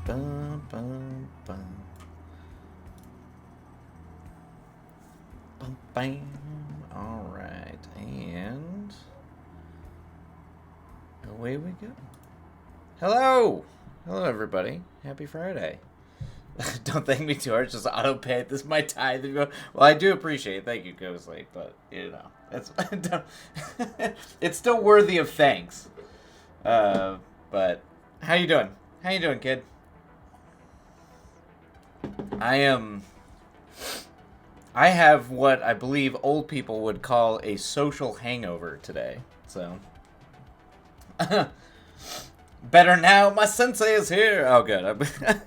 Bum, bum, bum. Bum, bam. All right, and away we go. Hello, everybody. Happy Friday. Don't thank me too hard. Just auto pay. This is my tithe. Well, I do appreciate it. Thank you, Ghostly, but it's it's still worthy of thanks. But how you doing? How you doing, kid? I am. I have what I believe old people would call a social hangover today. So, better now. My sensei is here. Oh, good.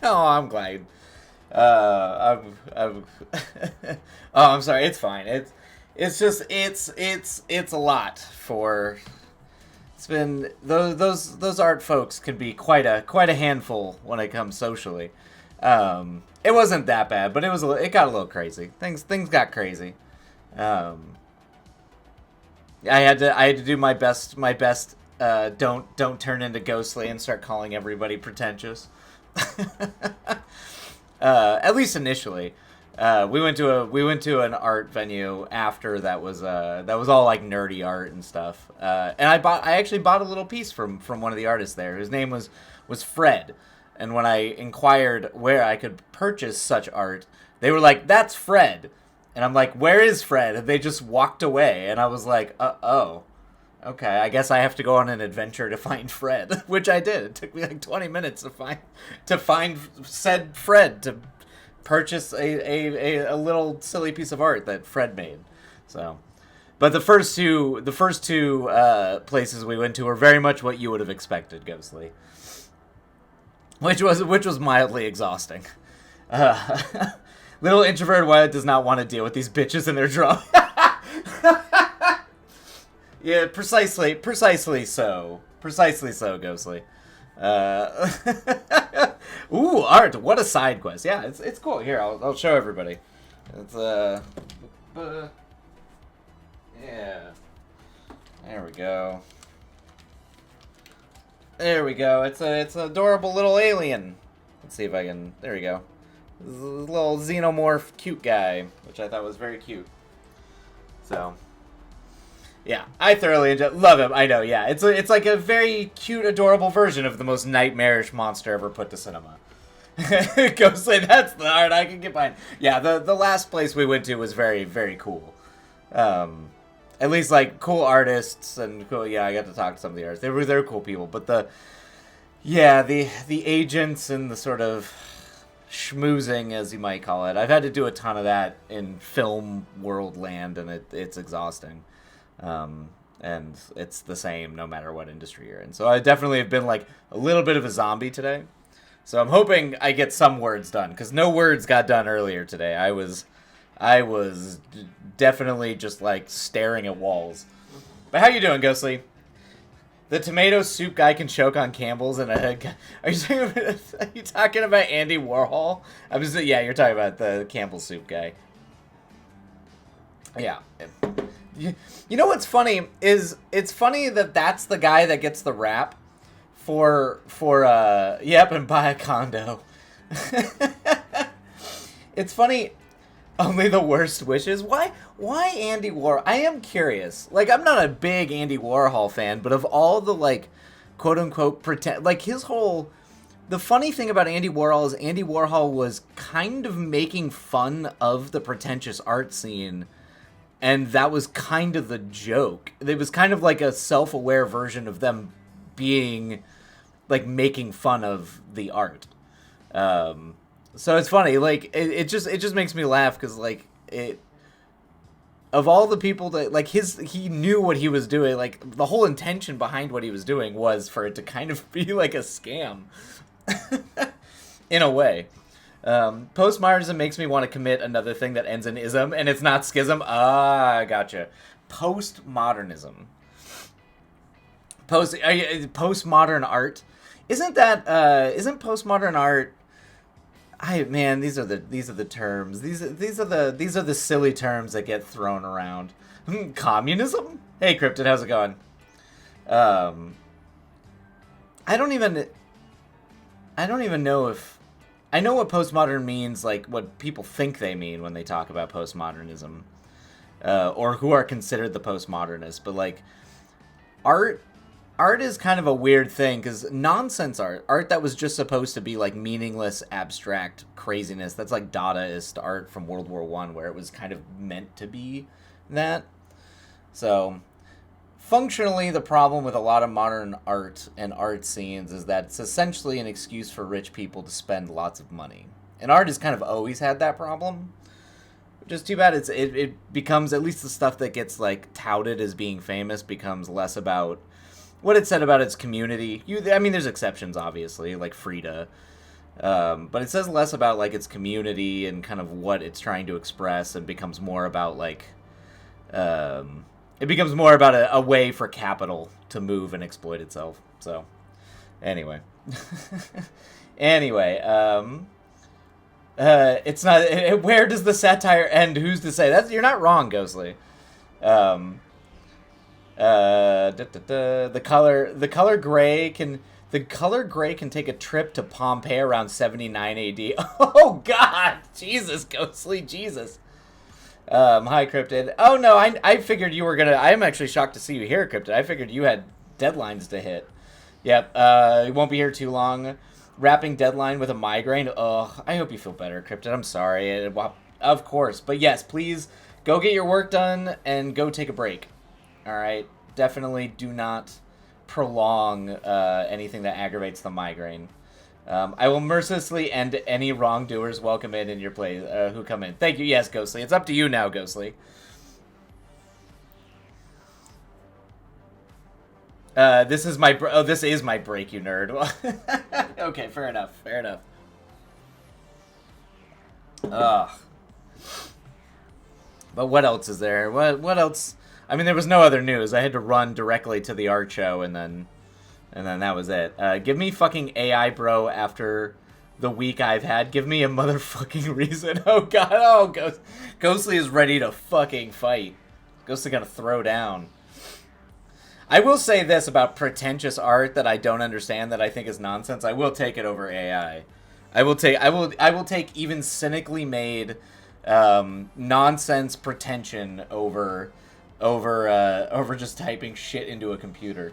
I'm glad. I'm oh, I'm sorry. It's fine. It's just it's a lot for. It's been those art folks can be quite a handful when it comes socially. It wasn't that bad, but it got a little crazy. Things got crazy. I had to do my best. Don't turn into Ghostly and start calling everybody pretentious. At least initially. We went to an art venue after that was all like nerdy art and stuff. And I actually bought a little piece from one of the artists there. His name was Fred. And when I inquired where I could purchase such art, they were like, "That's Fred." And I'm like, "Where is Fred?" And they just walked away. And I was like, "Oh, okay. I guess I have to go on an adventure to find Fred," which I did. It took me like 20 minutes to find said Fred to purchase a little silly piece of art that Fred made. So, but the first two places we went to were very much what you would have expected, Ghostly. Which was mildly exhausting. Little introverted Wyatt does not want to deal with these bitches and their drama. Yeah, precisely so. Precisely so, Ghostly. Ooh, art! What a side quest. Yeah, it's cool. Here, I'll show everybody. It's yeah. There we go. There we go. It's an adorable little alien. Let's see if I can. There we go. This is a little xenomorph cute guy, which I thought was very cute. So, yeah, I thoroughly love him. I know. Yeah, it's like a very cute, adorable version of the most nightmarish monster ever put to cinema. Ghostly, that's the art I can get behind. Yeah, the last place we went to was very, very cool. At least like cool artists and cool. Yeah, I got to talk to some of the artists. They're cool people, but the agents and the sort of schmoozing, as you might call it. I've had to do a ton of that in film world land, and it's exhausting. And it's the same no matter what industry you're in. So I definitely have been like a little bit of a zombie today. So I'm hoping I get some words done, because no words got done earlier today. I was definitely just like staring at walls. But how you doing, Ghostly? The tomato soup guy can choke on Campbell's and are you talking about Andy Warhol? Yeah, you're talking about the Campbell soup guy. Yeah. You know what's funny is it's funny that that's the guy that gets the rap for and buy a condo. It's funny. Only the worst wishes. Why Andy Warhol? I am curious. Like, I'm not a big Andy Warhol fan, but of all the like, quote unquote pretend, like his whole. The funny thing about Andy Warhol is Andy Warhol was kind of making fun of the pretentious art scene, and that was kind of the joke. It was kind of like a self-aware version of them being like making fun of the art. So it's funny, like it just makes me laugh because like it of all the people that like he knew what he was doing, like the whole intention behind what he was doing was for it to kind of be like a scam in a way. Postmodernism makes me want to commit another thing that ends in ism, and it's not schism. Ah, gotcha. Postmodernism. Postmodern art. Isn't postmodern art? These are the terms. These are the silly terms that get thrown around. Communism? Hey, Cryptid, how's it going? I I don't even know if I know what postmodern means, like what people think they mean when they talk about postmodernism, or who are considered the postmodernists. But like art, art is kind of a weird thing because nonsense art that was just supposed to be like meaningless, abstract craziness. That's like Dadaist art from World War I, where it was kind of meant to be that. So functionally, the problem with a lot of modern art and art scenes is that it's essentially an excuse for rich people to spend lots of money. And art has kind of always had that problem, which is too bad. It becomes, at least the stuff that gets like touted as being famous, becomes less about what it said about its community. I mean, there's exceptions, obviously, like Frida. But it says less about like its community and kind of what it's trying to express, and becomes more about like it becomes more about a way for capital to move and exploit itself. So, anyway. Anyway, it's not... Where does the satire end? Who's to say? You're not wrong, Ghostly. The color gray can... The color gray can take a trip to Pompeii around 79 AD. Oh, God! Jesus, Ghostly, Jesus. Hi, Cryptid. Oh, no, I figured you were gonna... I'm actually shocked to see you here, Cryptid. I figured you had deadlines to hit. Yep, you won't be here too long. Wrapping deadline with a migraine. Ugh, I hope you feel better, Cryptid. I'm sorry. Of course. But yes, please go get your work done and go take a break. Alright? Definitely do not prolong anything that aggravates the migraine. I will mercilessly end any wrongdoers welcome in your place who come in. Thank you. Yes, Ghostly. It's up to you now, Ghostly. This is my break, you nerd. Okay, fair enough. Fair enough. Ugh. But what else is there? What else? I mean, there was no other news. I had to run directly to the art show, and then that was it. Give me fucking AI, bro, after the week I've had. Give me a motherfucking reason. Oh, God. Oh, Ghostly is ready to fucking fight. Ghostly gonna throw down. I will say this about pretentious art that I don't understand, that I think is nonsense. I will take it over AI. I will take even cynically made nonsense pretension over just typing shit into a computer.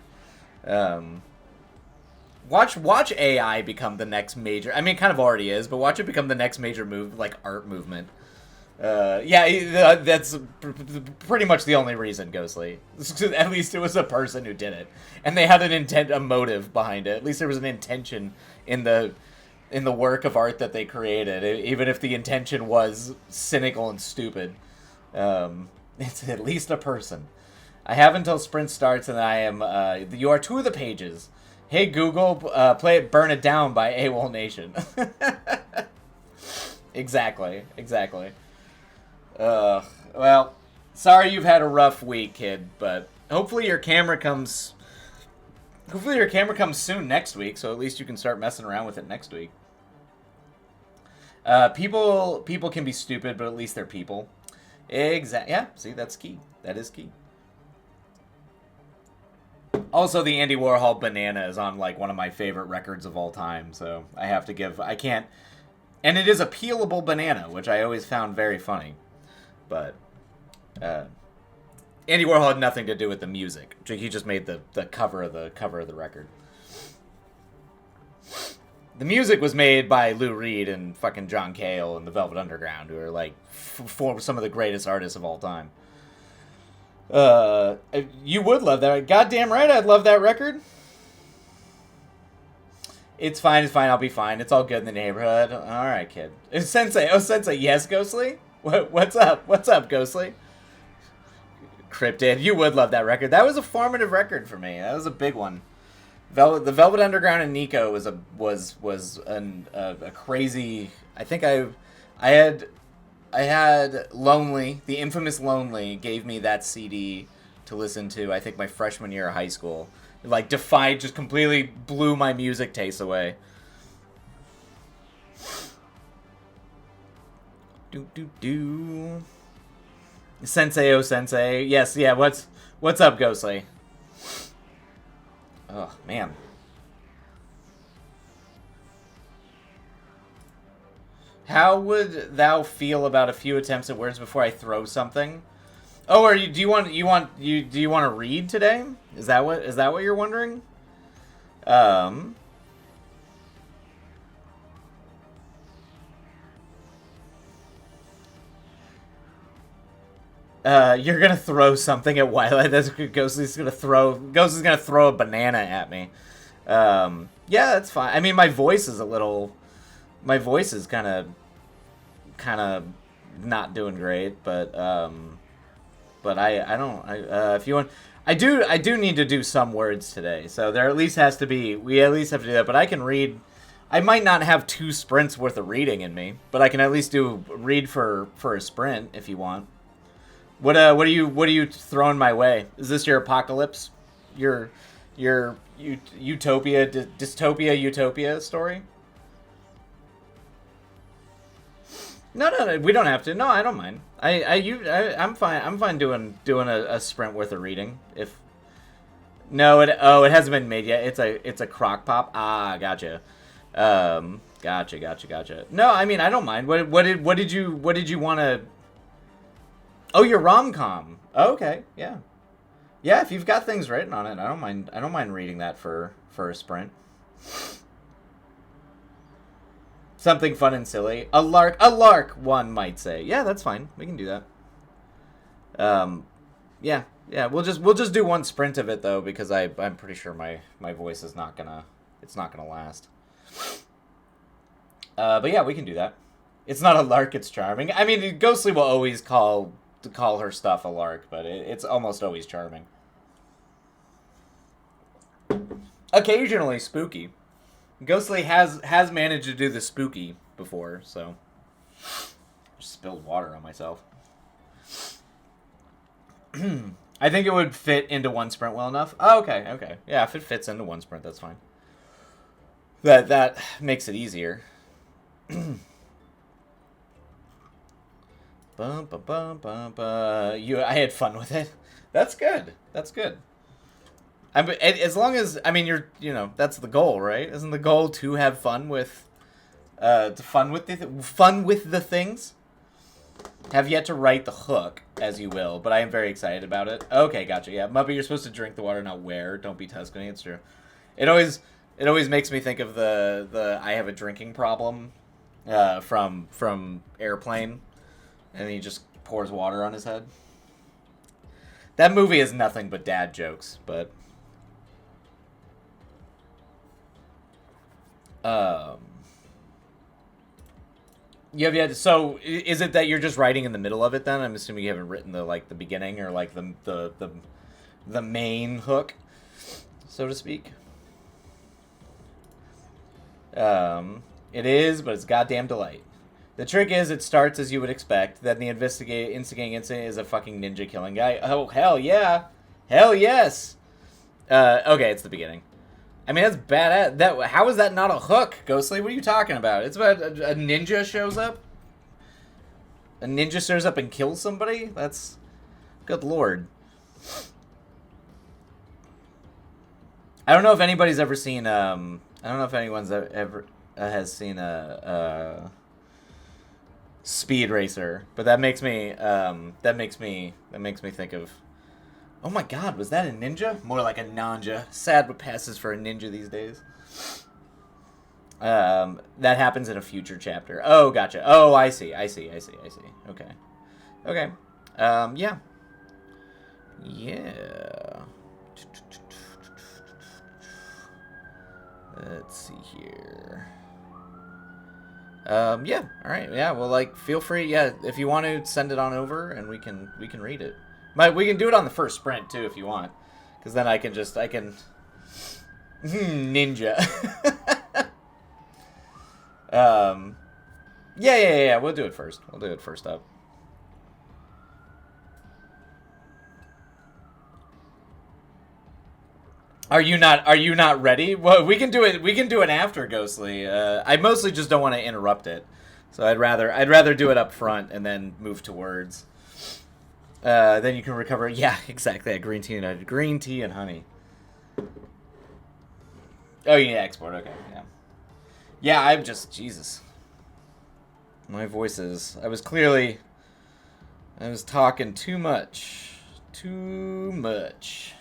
Watch AI become the next major... I mean, it kind of already is, but watch it become the next major art movement. Yeah, that's pretty much the only reason, Ghostly. At least it was a person who did it. And they had a motive behind it. At least there was an intention in the work of art that they created, even if the intention was cynical and stupid. It's at least a person. I have until sprint starts, and I am... you are two of the pages. Hey, Google, play it Burn It Down by AWOL Nation. Exactly. Well, sorry you've had a rough week, kid, but hopefully your camera comes soon next week, so at least you can start messing around with it next week. People can be stupid, but at least they're people. Yeah, see, that's key. That is key. Also, the Andy Warhol Banana is on, like, one of my favorite records of all time, so I can't... And it is a peelable banana, which I always found very funny. But, Andy Warhol had nothing to do with the music. He just made the cover of the record. The music was made by Lou Reed and fucking John Cale and the Velvet Underground, who are, like, some of the greatest artists of all time. You would love that. Goddamn right I'd love that record. It's fine, I'll be fine. It's all good in the neighborhood. Alright, kid. Sensei, yes, Ghostly? What's up, Ghostly? Cryptid, you would love that record. That was a formative record for me. That was a big one. The Velvet Underground and Nico was a crazy... I think I had Lonely, the infamous Lonely, gave me that CD to listen to, I think, my freshman year of high school. It, like, just completely blew my music taste away. Sensei, oh Sensei. Yes, yeah, what's up, Ghostly? Oh, man. How would thou feel about a few attempts at words before I throw something? Oh, are you? Do you want do you want to read today? Is that what you're wondering? Um. You're gonna throw something at Twilight. That's Ghostly's gonna throw. Ghost is gonna throw a banana at me. Yeah, that's fine. I mean, my voice is a little. My voice is kind of not doing great, but I don't. If you want, I do need to do some words today. So there at least has to be. We at least have to do that. But I can read. I might not have 2 sprints worth of reading in me, but I can at least do read for a sprint if you want. What are you throwing my way? Is this your apocalypse? Your utopia dystopia utopia story? No, we don't have to. No, I don't mind. I'm fine. I'm fine doing a sprint worth of reading. If no, it hasn't been made yet. It's a crock pop. Ah, gotcha. Gotcha. No, I mean I don't mind. What did you want to? Oh, your rom com. Oh, okay, yeah. Yeah, if you've got things written on it, I don't mind. I don't mind reading that for a sprint. Something fun and silly. A lark. One might say. Yeah, that's fine. We can do that. Yeah. We'll just do one sprint of it though, because I'm pretty sure my voice is not gonna last. But yeah, we can do that. It's not a lark. It's charming. I mean, Ghostly will always call her stuff a lark, but it's almost always charming. Occasionally spooky. Ghostly has managed to do the spooky before, so just spilled water on myself. I think it would fit into one sprint well enough. Oh, okay. Yeah, if it fits into one sprint, that's fine. That makes it easier. I had fun with it. That's good. As long as that's the goal, right? Isn't the goal to have fun with, fun with the things? Have yet to write the hook, as you will, but I am very excited about it. Okay, gotcha. Yeah, Muppet, you're supposed to drink the water, not wear. Don't be Tuscany. It's true. It always makes me think of the I have a drinking problem, from Airplane, and he just pours water on his head. That movie is nothing but dad jokes, but. You have yet. So is it that you're just writing in the middle of it? Then I'm assuming you haven't written the beginning or the main hook, so to speak. It is, but it's goddamn delight. The trick is, it starts as you would expect. Then the instigating incident is a fucking ninja killing guy. Oh hell yeah, hell yes. Okay, it's the beginning. I mean, that's badass. How is that not a hook, Ghostly? What are you talking about? It's about a ninja shows up. A ninja shows up and kills somebody? That's... Good lord. I don't know if anybody's ever seen, I don't know if anyone's ever has seen a Speed Racer, but that makes me think of... Oh my god, was that a ninja? More like a nanja. Sad what passes for a ninja these days. That happens in a future chapter. Oh, gotcha. Oh, I see. Okay. Yeah. Let's see here. Yeah. All right. Yeah. Well, feel free. Yeah, if you want to send it on over, and we can read it. We can do it on the first sprint too, if you want, because then I can ninja. Yeah. We'll do it first. We'll do it first up. Are you not ready? Well, we can do it. We can do it after Ghostly. I mostly just don't want to interrupt it, so I'd rather do it up front and then move to words. Then you can recover. Yeah, exactly. Green tea and honey. Oh, you need to export. Okay, yeah. Yeah, I'm just Jesus. My voices. I was talking too much. Too much.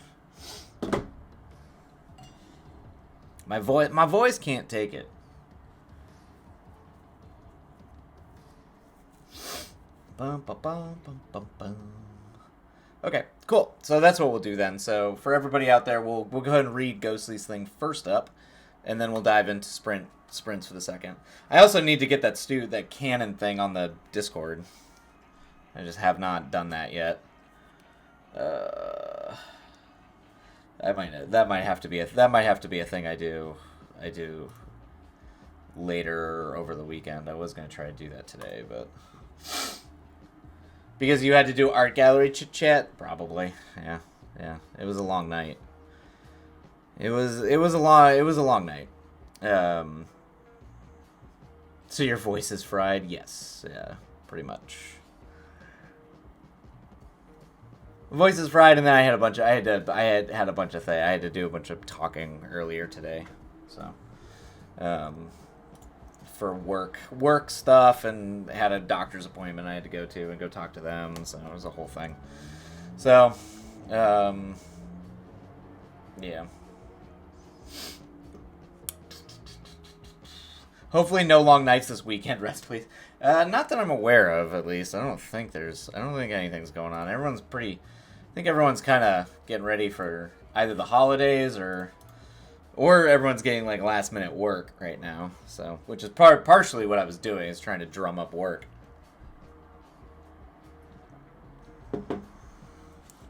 My voice can't take it. Bum, bum, bum, bum, bum, bum. Okay, cool. So that's what we'll do then. So for everybody out there, we'll go ahead and read Ghostly's thing first up, and then we'll dive into sprints for the second. I also need to get that cannon thing on the Discord. I just have not done that yet. That might have to be a thing I do later over the weekend. I was gonna try to do that today, but because you had to do art gallery chit chat, probably. Yeah. It was a long night. It was a long night. So your voice is fried? Yes. Yeah, pretty much. Voice is fried, and then I had a bunch of I had to do a bunch of talking earlier today, so for work stuff, and had a doctor's appointment I had to go to and go talk to them, so it was a whole thing. So yeah. Hopefully no long nights this weekend. Rest, please. Not that I'm aware of, at least. I don't think anything's going on. I think everyone's kind of getting ready for either the holidays or everyone's getting like last minute work right now. So, which is partially what I was doing, is trying to drum up work.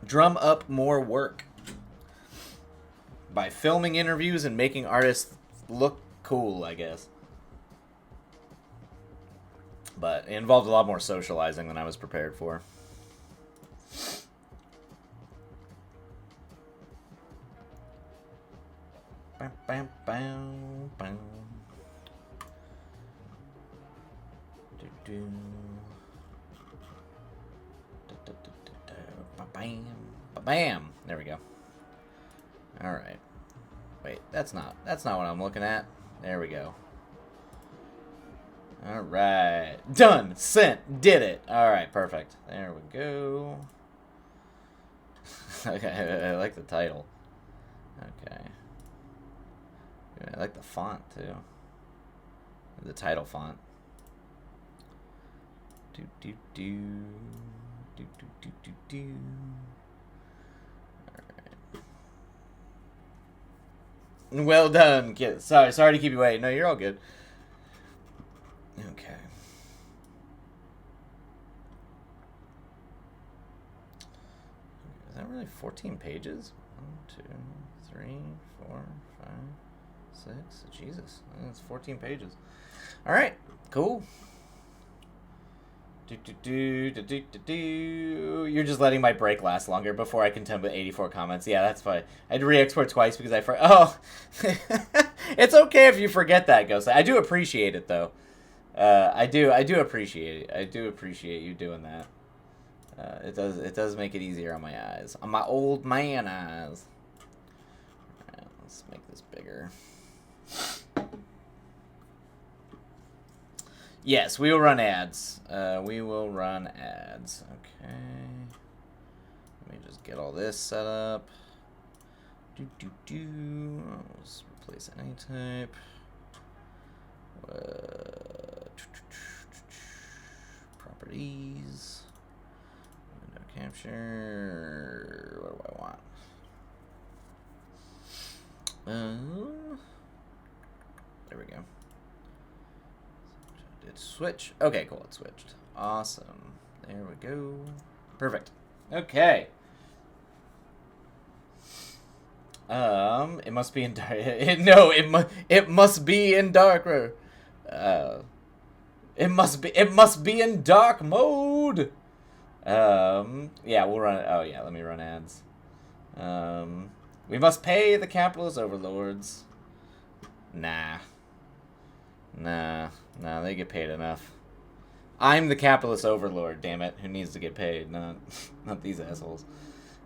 Drum up more work by filming interviews and making artists look cool, I guess. But it involved a lot more socializing than I was prepared for. Bam, bam, bam. Bam, bam. There we go. All right. Wait, that's not what I'm looking at. There we go. All right. Done. Sent. Did it. All right. Perfect. There we go. Okay. I like the title. Okay. I like the font, too. The title font. Do. Alright. Well done, kid. Sorry to keep you waiting. No, you're all good. Okay. Is that really 14 pages? 1, 2, 3, 4, 5, 6. Jesus. That's 14 pages. Alright. Cool. You're just letting my break last longer before I contend with 84 comments. Yeah, that's fine. I had to re-export twice because I Oh. It's okay if you forget that, Ghost. I do appreciate it, though. I do appreciate it. I do appreciate you doing that. It does make it easier on my eyes. On my old man eyes. Alright, let's make this bigger. Yes, we will run ads. We will run ads. Okay. Let me just get all this set up. Let's replace any type. Properties. Window capture. What do I want? There we go. Did switch? Okay, cool. It switched. Awesome. There we go. Perfect. Okay. It must be in dark. No, it must be in darker. It must be in dark mode. Yeah, we'll run. Oh yeah, let me run ads. We must pay the capitalist overlords. Nah, they get paid enough. I'm the capitalist overlord, damn it. Who needs to get paid? Not these assholes.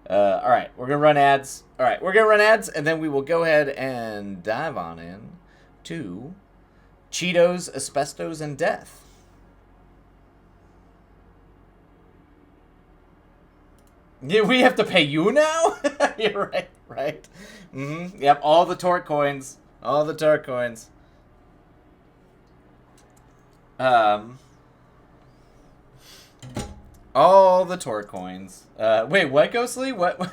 Alright, we're gonna run ads. Alright, we're gonna run ads, and then we will go ahead and dive on in to Cheetos, Asbestos, and Death. Yeah, we have to pay you now? You're right, right. Yep, all the torque coins. All the torque coins. Um, all the torque coins. Wait, what, Ghostly? What?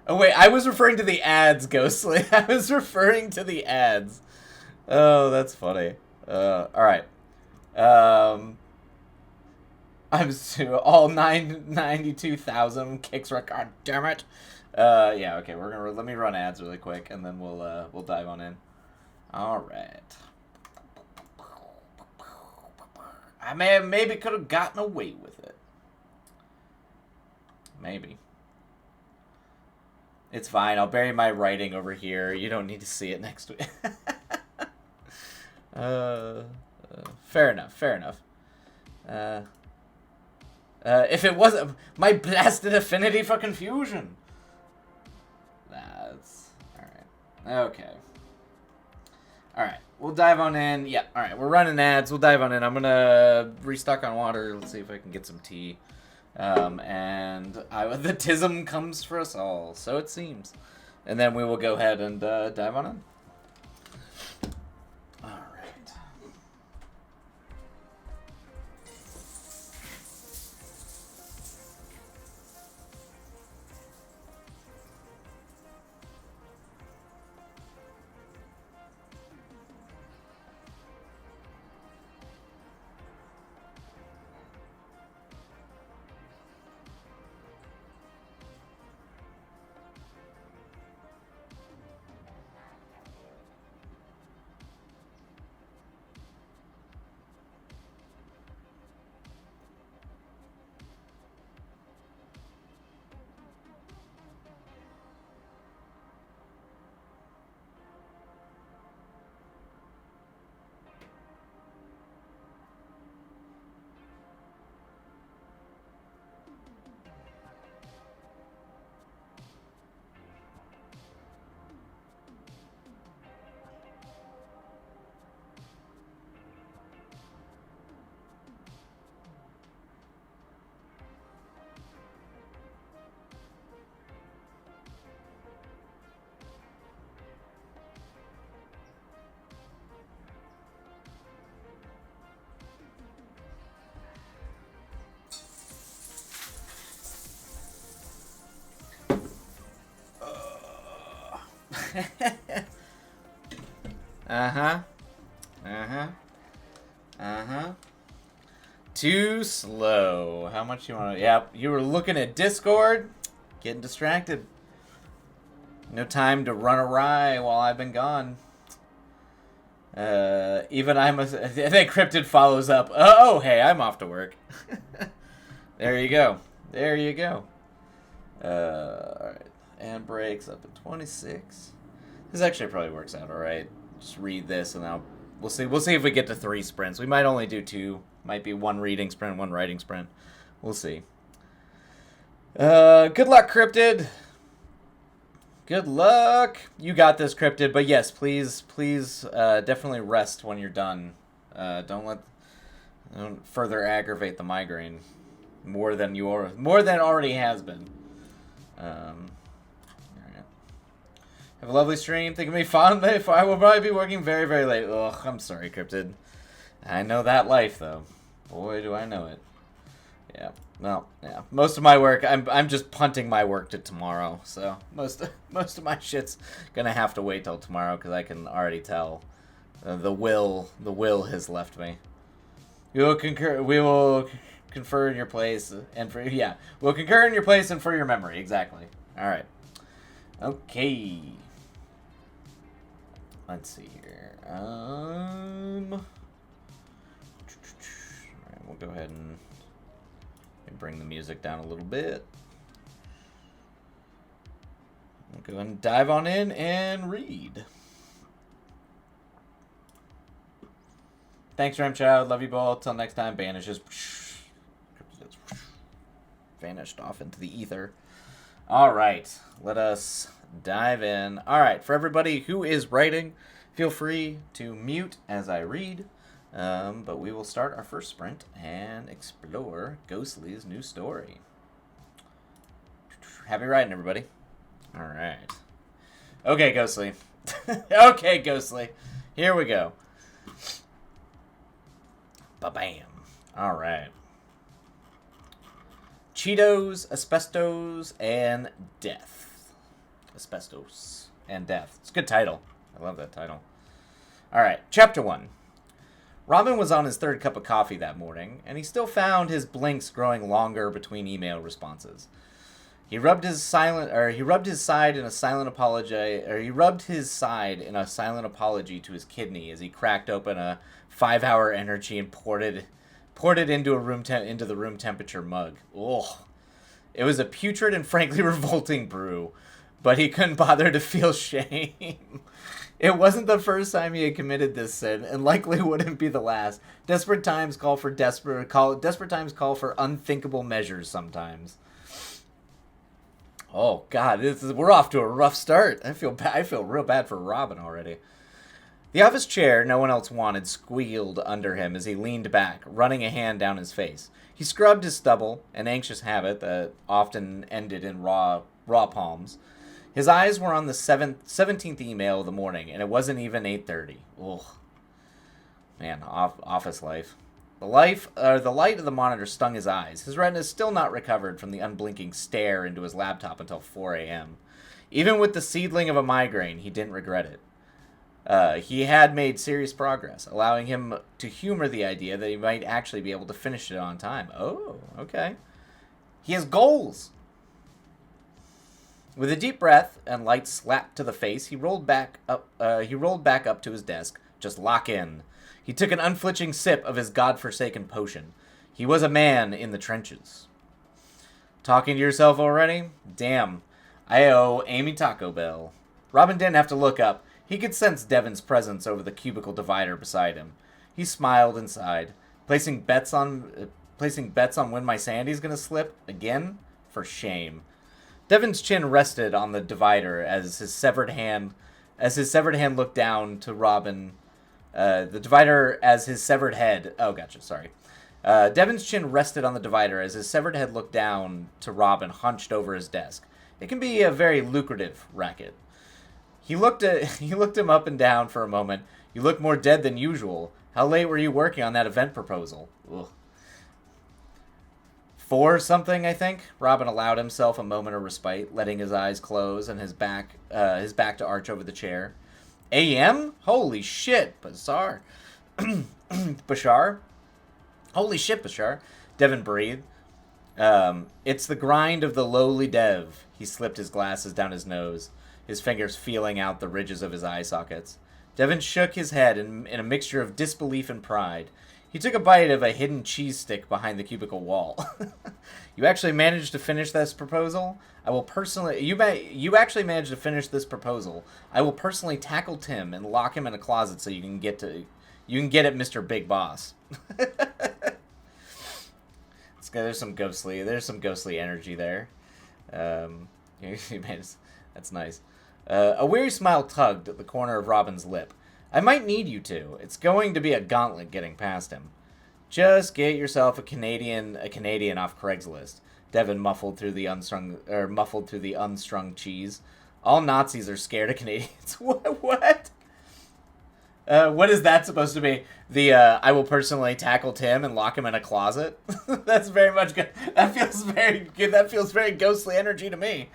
Oh, wait, I was referring to the ads, Ghostly. I was referring to the ads. Oh, that's funny. Alright. Um, I'm all 92,000 kicks record. Damn it. Yeah, okay, let me run ads really quick, and then we'll dive on in. Alright. I maybe could have gotten away with it. Maybe. It's fine. I'll bury my writing over here. You don't need to see it next week. Fair enough. Fair enough. If it wasn't my blasted affinity for confusion. That's alright. Okay. Alright. We'll dive on in. Yeah, alright. We're running ads. We'll dive on in. I'm gonna restock on water. Let's see if I can get some tea. And the tism comes for us all, so it seems. And then we will go ahead and dive on in. All right. Too slow. How much you want to... Yep, you were looking at Discord. Getting distracted. No time to run awry while I've been gone. Even I must... I think Cryptid follows up. Oh, hey, I'm off to work. There you go. There you go. Alright. And breaks up at 26. This actually probably works out alright. Just read this and I'll... We'll see if we get to 3 sprints. We might only do 2. Might be 1 reading sprint, 1 writing sprint. We'll see. Good luck, Cryptid. Good luck. You got this, Cryptid. But yes, please, definitely rest when you're done. Don't further aggravate the migraine more than already has been. All right. Have a lovely stream. Think of me fondly. If I will probably be working very, very late. Ugh, I'm sorry, Cryptid. I know that life, though. Boy, do I know it. Yeah. Well, yeah. Most of my work, I'm just punting my work to tomorrow. So most of my shit's gonna have to wait till tomorrow because I can already tell the will has left me. We will confer in your place and for we'll concur in your place and for your memory. Exactly. All right. Okay. Let's see here. Alright, we'll go ahead and bring the music down a little bit. We'll go ahead and dive on in and read. Thanks, Ramchild. Love you both. Till next time, banishes. Vanished off into the ether. All right, let us dive in. All right, for everybody who is writing, feel free to mute as I read. But we will start our first sprint and explore Ghostly's new story. Happy riding, everybody. All right. Okay, Ghostly. Okay, Ghostly. Here we go. Ba-bam. All right. Cheetos, asbestos, and death. Asbestos and death. It's a good title. I love that title. All right, Chapter 1. Robin was on his third cup of coffee that morning, and he still found his blinks growing longer between email responses. He rubbed his side in a silent apology to his kidney as he cracked open a 5-hour energy and poured it into into the room temperature mug. Ugh. It was a putrid and frankly revolting brew, but he couldn't bother to feel shame. It wasn't the first time he had committed this sin, and likely wouldn't be the last. Desperate times call for unthinkable measures sometimes. Oh God, we're off to a rough start. I feel real bad for Robin already. The office chair no one else wanted squealed under him as he leaned back, running a hand down his face. He scrubbed his stubble, an anxious habit that often ended in raw palms. His eyes were on the 17th email of the morning, and it wasn't even 8:30. Ugh. Man, office life. The light of the monitor stung his eyes. His retina still not recovered from the unblinking stare into his laptop until 4 a.m. Even with the seedling of a migraine, he didn't regret it. He had made serious progress, allowing him to humor the idea that he might actually be able to finish it on time. Oh, okay. He has goals. With a deep breath and light slap to the face, he rolled back up to his desk. Just lock in. He took an unflinching sip of his godforsaken potion. He was a man in the trenches. Talking to yourself already? Damn. I owe Amy Taco Bell. Robin didn't have to look up. He could sense Devin's presence over the cubicle divider beside him. He smiled and sighed, placing bets on when my sandy's gonna slip again. For shame. Devin's chin rested on the divider as his severed hand looked down to Robin. The divider as his severed head. Oh, gotcha. Sorry. Devin's chin rested on the divider as his severed head looked down to Robin, hunched over his desk. It can be a very lucrative racket. He looked him up and down for a moment. You look more dead than usual. How late were you working on that event proposal? Ugh. 4 something, I think. Robin allowed himself a moment of respite, letting his eyes close and his back to arch over the chair. A.M.? Holy shit, Bashar. Bashar? Holy shit, Bashar. Devin breathed. It's the grind of the lowly dev. He slipped his glasses down his nose, his fingers feeling out the ridges of his eye sockets. Devin shook his head in a mixture of disbelief and pride. He took a bite of a hidden cheese stick behind the cubicle wall. You actually managed to finish this proposal? You actually managed to finish this proposal. I will personally tackle Tim and lock him in a closet so you can get at Mr. Big Boss. There's some ghostly energy there. That's nice. A weary smile tugged at the corner of Robin's lip. I might need you to. It's going to be a gauntlet getting past him. Just get yourself a Canadian off Craigslist. Devin muffled through the unstrung cheese. All Nazis are scared of Canadians. What? What is that supposed to be? I will personally tackle Tim and lock him in a closet. That's very much good. That feels very good. That feels very ghostly energy to me.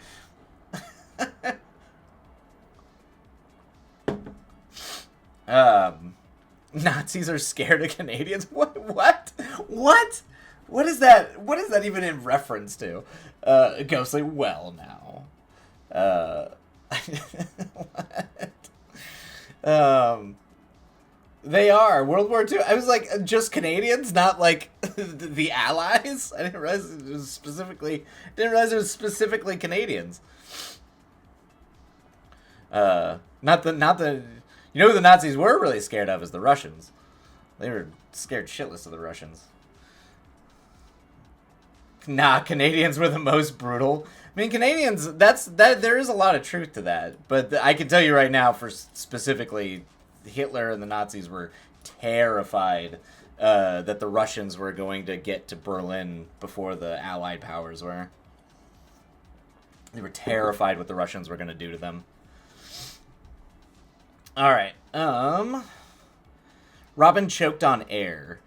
Nazis are scared of Canadians. What? What is that? What is that even in reference to? Ghostly. Well, now. What? They are World War II. I was like, just Canadians, not like the Allies. I didn't realize it was specifically Canadians. Not the. You know who the Nazis were really scared of is the Russians. They were scared shitless of the Russians. Nah, Canadians were the most brutal. I mean, Canadians. There is a lot of truth to that, but I can tell you right now, for specifically, Hitler and the Nazis were terrified that the Russians were going to get to Berlin before the Allied powers were. They were terrified what the Russians were going to do to them. All right. Robin choked on air.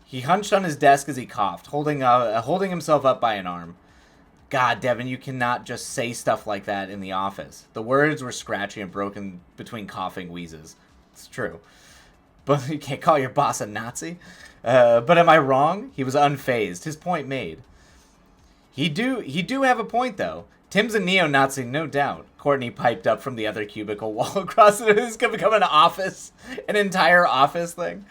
He hunched on his desk as he coughed, holding himself up by an arm. God, Devin, you cannot just say stuff like that in the office. The words were scratchy and broken between coughing wheezes. It's true. But you can't call your boss a Nazi? But am I wrong? He was unfazed. His point made. He do have a point, though. Tim's a neo-Nazi, no doubt. Courtney piped up from the other cubicle wall across it. This is going to become an office. An entire office thing.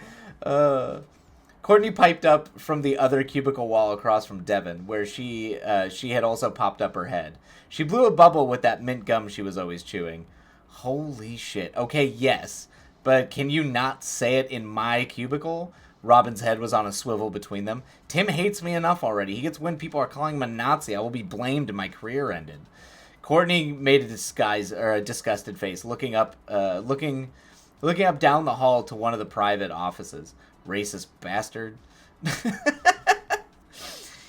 Courtney piped up from the other cubicle wall across from Devin, where she had also popped up her head. She blew a bubble with that mint gum she was always chewing. Holy shit. Okay, yes. But can you not say it in my cubicle? Robin's head was on a swivel between them. Tim hates me enough already. He gets when people are calling him a Nazi. I will be blamed and my career ended. Courtney made a disgusted face, looking up down the hall to one of the private offices. Racist bastard.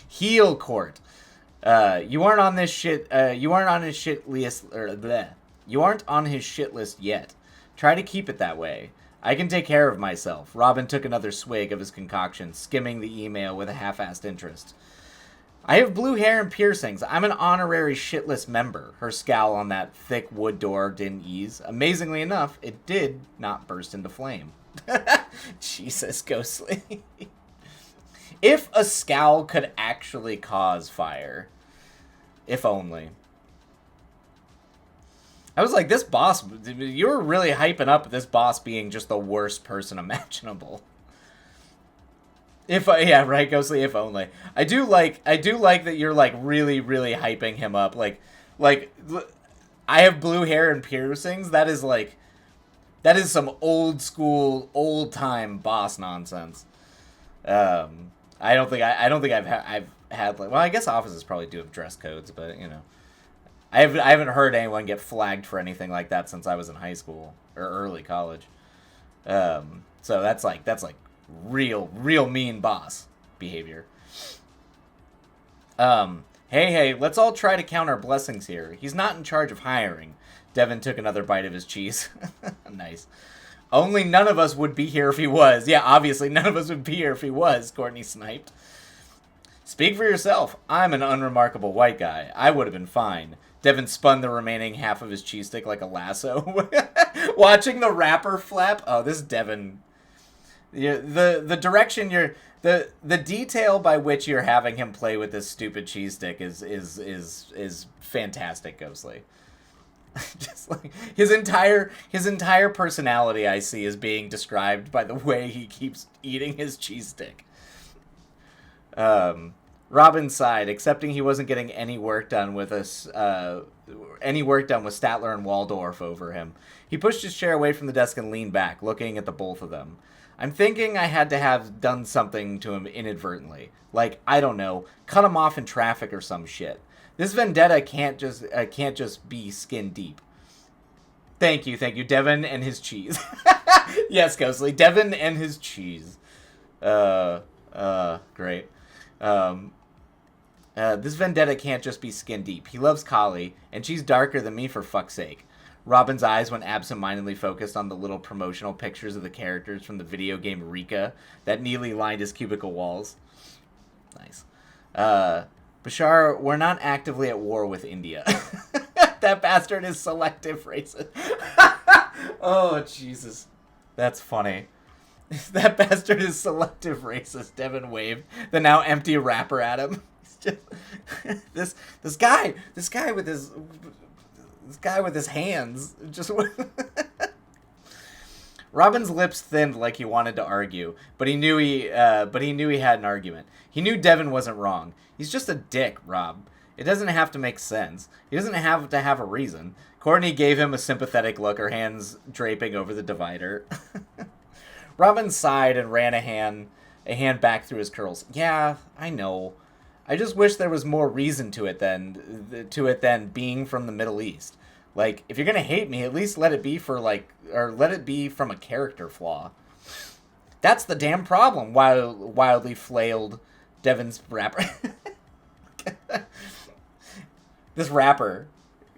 Heel court. You aren't on this shit. You aren't on his shit list. You aren't on his shit list yet. Try to keep it that way. I can take care of myself. Robin took another swig of his concoction, skimming the email with a half-assed interest. I have blue hair and piercings. I'm an honorary shitless member. Her scowl on that thick wood door didn't ease. Amazingly enough, it did not burst into flame. Jesus, Ghostly. If a scowl could actually cause fire. If only. I was like, this boss, you were really hyping up this boss being just the worst person imaginable. Yeah, right, Ghostly, if only. I do like that you're, like, really, really hyping him up. Like, I have blue hair and piercings. That is some old school, old time boss nonsense. I don't think I've had, like, well, I guess offices probably do have dress codes, but, you know. I haven't heard anyone get flagged for anything like that since I was in high school or early college. So that's like real mean boss behavior. Hey, let's all try to count our blessings here. He's not in charge of hiring. Devin took another bite of his cheese. Nice. Only none of us would be here if he was. Yeah, obviously none of us would be here if he was, Courtney sniped. Speak for yourself. I'm an unremarkable white guy. I would have been fine. Devin spun the remaining half of his cheese stick like a lasso. Watching the wrapper flap. Oh, this Devin. The direction you're... The detail by which you're having him play with this stupid cheese stick is fantastic, Ghostly. Just like his entire personality I see is being described by the way he keeps eating his cheese stick. Robin sighed, accepting he wasn't getting any work done with Statler and Waldorf over him. He pushed his chair away from the desk and leaned back, looking at the both of them. I'm thinking I had to have done something to him inadvertently. Like, I don't know, cut him off in traffic or some shit. This vendetta can't just be skin deep. Thank you, Devin and his cheese. Yes, Ghostly, Devin and his cheese. Great. This vendetta can't just be skin deep. He loves Kali, and she's darker than me for fuck's sake. Robin's eyes went absent-mindedly focused on the little promotional pictures of the characters from the video game Rika that neatly lined his cubicle walls. Nice. Bashar, we're not actively at war with India. That bastard is selective racist. Oh, Jesus. That's funny. That bastard is selective racist. Devin waved the now empty wrapper at him. He's just this guy with his hands just. Robin's lips thinned like he wanted to argue, but he knew he had an argument. He knew Devin wasn't wrong. He's just a dick, Rob. It doesn't have to make sense. He doesn't have to have a reason. Courtney gave him a sympathetic look, her hands draping over the divider. Robin sighed and ran a hand back through his curls. Yeah, I know. I just wish there was more reason to it than being from the Middle East. Like, if you're gonna hate me, at least let it be from a character flaw. That's the damn problem, wildly flailed Devin's rapper. This rapper.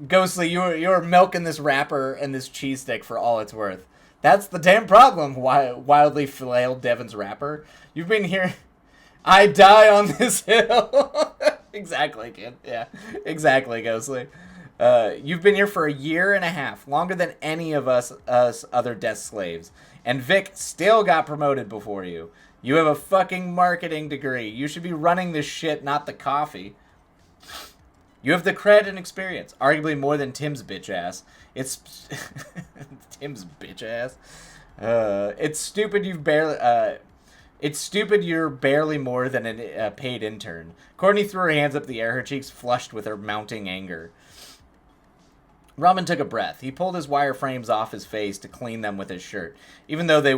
Ghostly, you're milking this rapper and this cheese stick for all it's worth. That's the damn problem, wildly flailed Devin's rapper. You've been here. I die on this hill. Exactly, kid. Yeah, exactly, Ghostly. You've been here for a year and a half, longer than any of us other desk slaves. And Vic still got promoted before you. You have a fucking marketing degree. You should be running this shit, not the coffee. You have the cred and experience, arguably more than Tim's bitch ass. It's Tim's bitch ass. It's stupid you've barely. It's stupid you're barely more than a paid intern. Courtney threw her hands up the air, her cheeks flushed with her mounting anger. Robin took a breath. He pulled his wireframes off his face to clean them with his shirt, even though they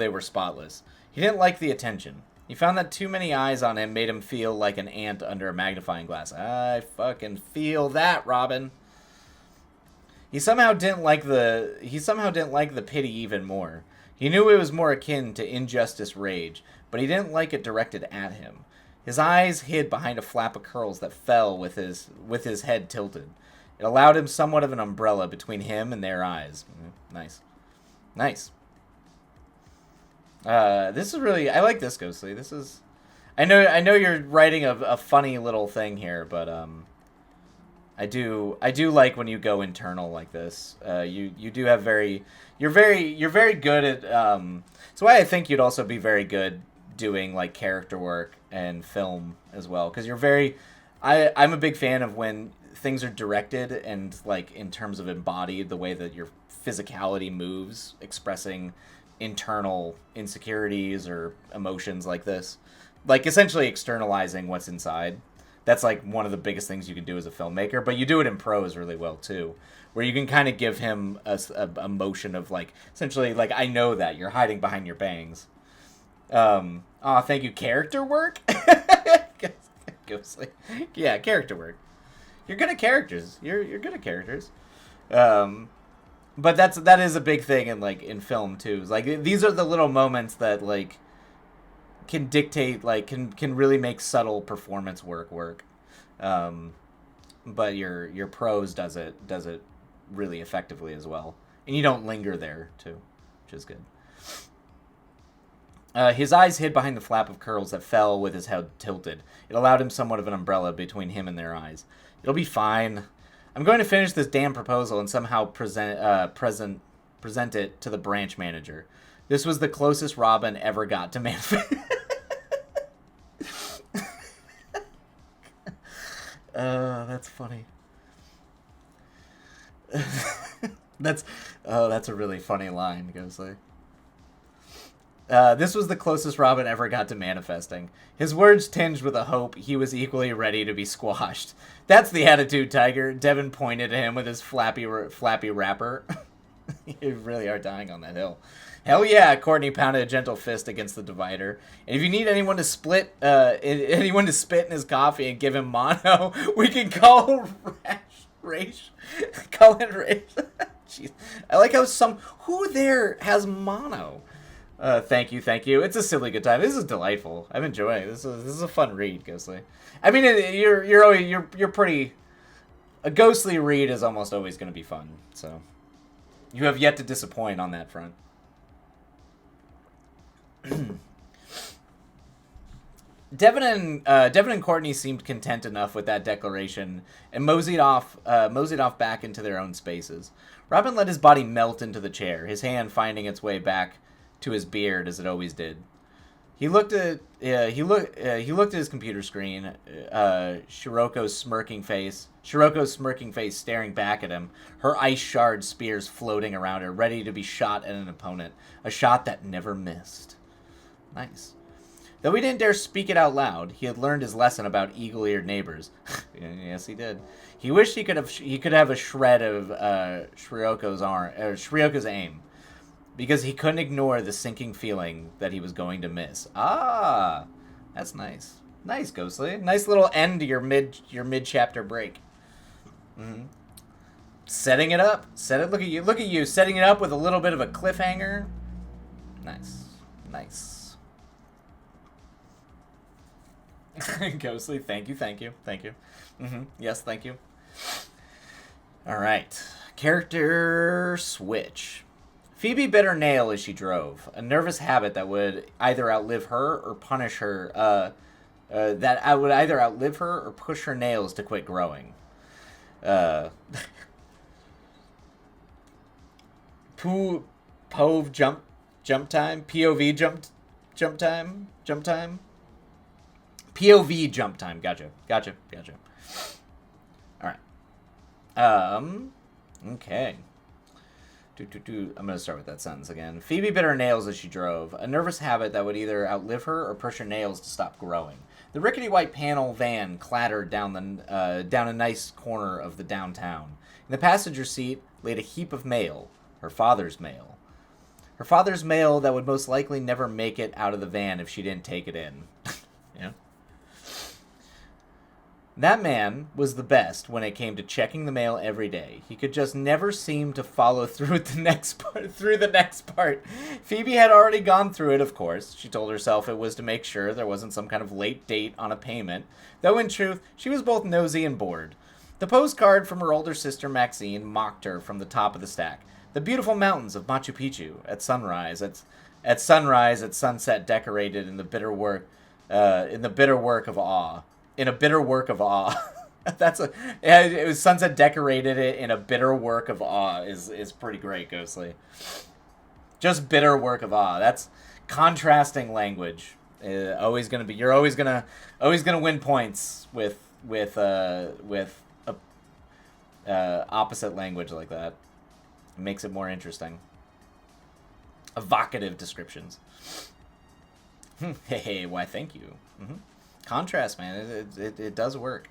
were spotless. He didn't like the attention. He found that too many eyes on him made him feel like an ant under a magnifying glass. I fucking feel that, Robin. He somehow didn't like the pity even more. He knew it was more akin to injustice rage, but he didn't like it directed at him. His eyes hid behind a flap of curls that fell with his head tilted. It allowed him somewhat of an umbrella between him and their eyes. Nice. Nice. This is really... I like this, Ghostly. This is... I know you're writing a funny little thing here, but I do like when you go internal like this. You do have you're very good at it's why I think you'd also be very good doing like character work and film as well, because you're very I'm a big fan of when things are directed and like in terms of embodied, the way that your physicality moves, expressing internal insecurities or emotions like this, like essentially externalizing what's inside. That's like one of the biggest things you can do as a filmmaker, but you do it in prose really well too, where you can kind of give him a motion of like essentially like, I know that you're hiding behind your bangs. Thank you. Character work. Ghostly. Yeah, character work. You're good at characters. You're good at characters. But that is a big thing in film too. Like these are the little moments that like can dictate, like can really make subtle performance work. But your prose does it really effectively as well, and you don't linger there too, which is good. His eyes hid behind the flap of curls that fell with his head tilted. It allowed him somewhat of an umbrella between him and their eyes. It'll be fine. I'm going to finish this damn proposal and somehow present it to the branch manager. This was the closest Robin ever got to manifest. That's funny. That's a really funny line, Ghostly. This was the closest Robin ever got to manifesting. His words tinged with a hope he was equally ready to be squashed. That's the attitude, Tiger. Devin pointed at him with his flappy wrapper. You really are dying on that hill. Hell yeah, Courtney pounded a gentle fist against the divider. And if you need anyone to spit in his coffee and give him mono, we can call Raish. Call it Raish. Jeez. I like how who there has mono? Thank you. It's a silly good time. This is delightful. I'm enjoying it. This is a fun read, Ghostly. I mean, you're pretty. A Ghostly read is almost always going to be fun. So, you have yet to disappoint on that front. Devin and Courtney seemed content enough with that declaration and moseyed off back into their own spaces. Robin let his body melt into the chair, his hand finding its way back to his beard as it always did. He looked at his computer screen. Shiroko's smirking face staring back at him, her ice shard spears floating around her, ready to be shot at an opponent, a shot that never missed. Nice. Though he didn't dare speak it out loud, he had learned his lesson about eagle-eared neighbors. Yes, he did. He wished he could have a shred of Shirioko's aim, because he couldn't ignore the sinking feeling that he was going to miss. Ah, that's nice. Nice, Ghostly. Nice little end to your mid-chapter break. Mm-hmm. Setting it up. Look at you, setting it up with a little bit of a cliffhanger. Nice. Nice. Ghostly, thank you. Yes, thank you. Alright. Character switch. Phoebe bit her nail as she drove, a nervous habit that would either outlive her or punish her, that I would either outlive her or push her nails to quit growing. Uh, Pove jump time? POV jump time? POV jump time. Gotcha. Alright. Okay. I'm going to start with that sentence again. Phoebe bit her nails as she drove, a nervous habit that would either outlive her or push her nails to stop growing. The rickety white panel van clattered down a nice corner of the downtown. In the passenger seat laid a heap of mail, her father's mail. Her father's mail that would most likely never make it out of the van if she didn't take it in. Yeah. That man was the best when it came to checking the mail every day. He could just never seem to follow through with the next part. Phoebe had already gone through it, of course. She told herself it was to make sure there wasn't some kind of late date on a payment, though in truth, she was both nosy and bored. The postcard from her older sister Maxine mocked her from the top of the stack. The beautiful mountains of Machu Picchu at sunrise, at sunset, decorated in the bitter work of awe. In a bitter work of awe. It was sunset decorated in a bitter work of awe is pretty great, Ghostly. Just bitter work of awe. That's contrasting language. You're always gonna win points with opposite language like that. It makes it more interesting. Evocative descriptions. Hey, why thank you. Mm-hmm. Contrast, man. It does work.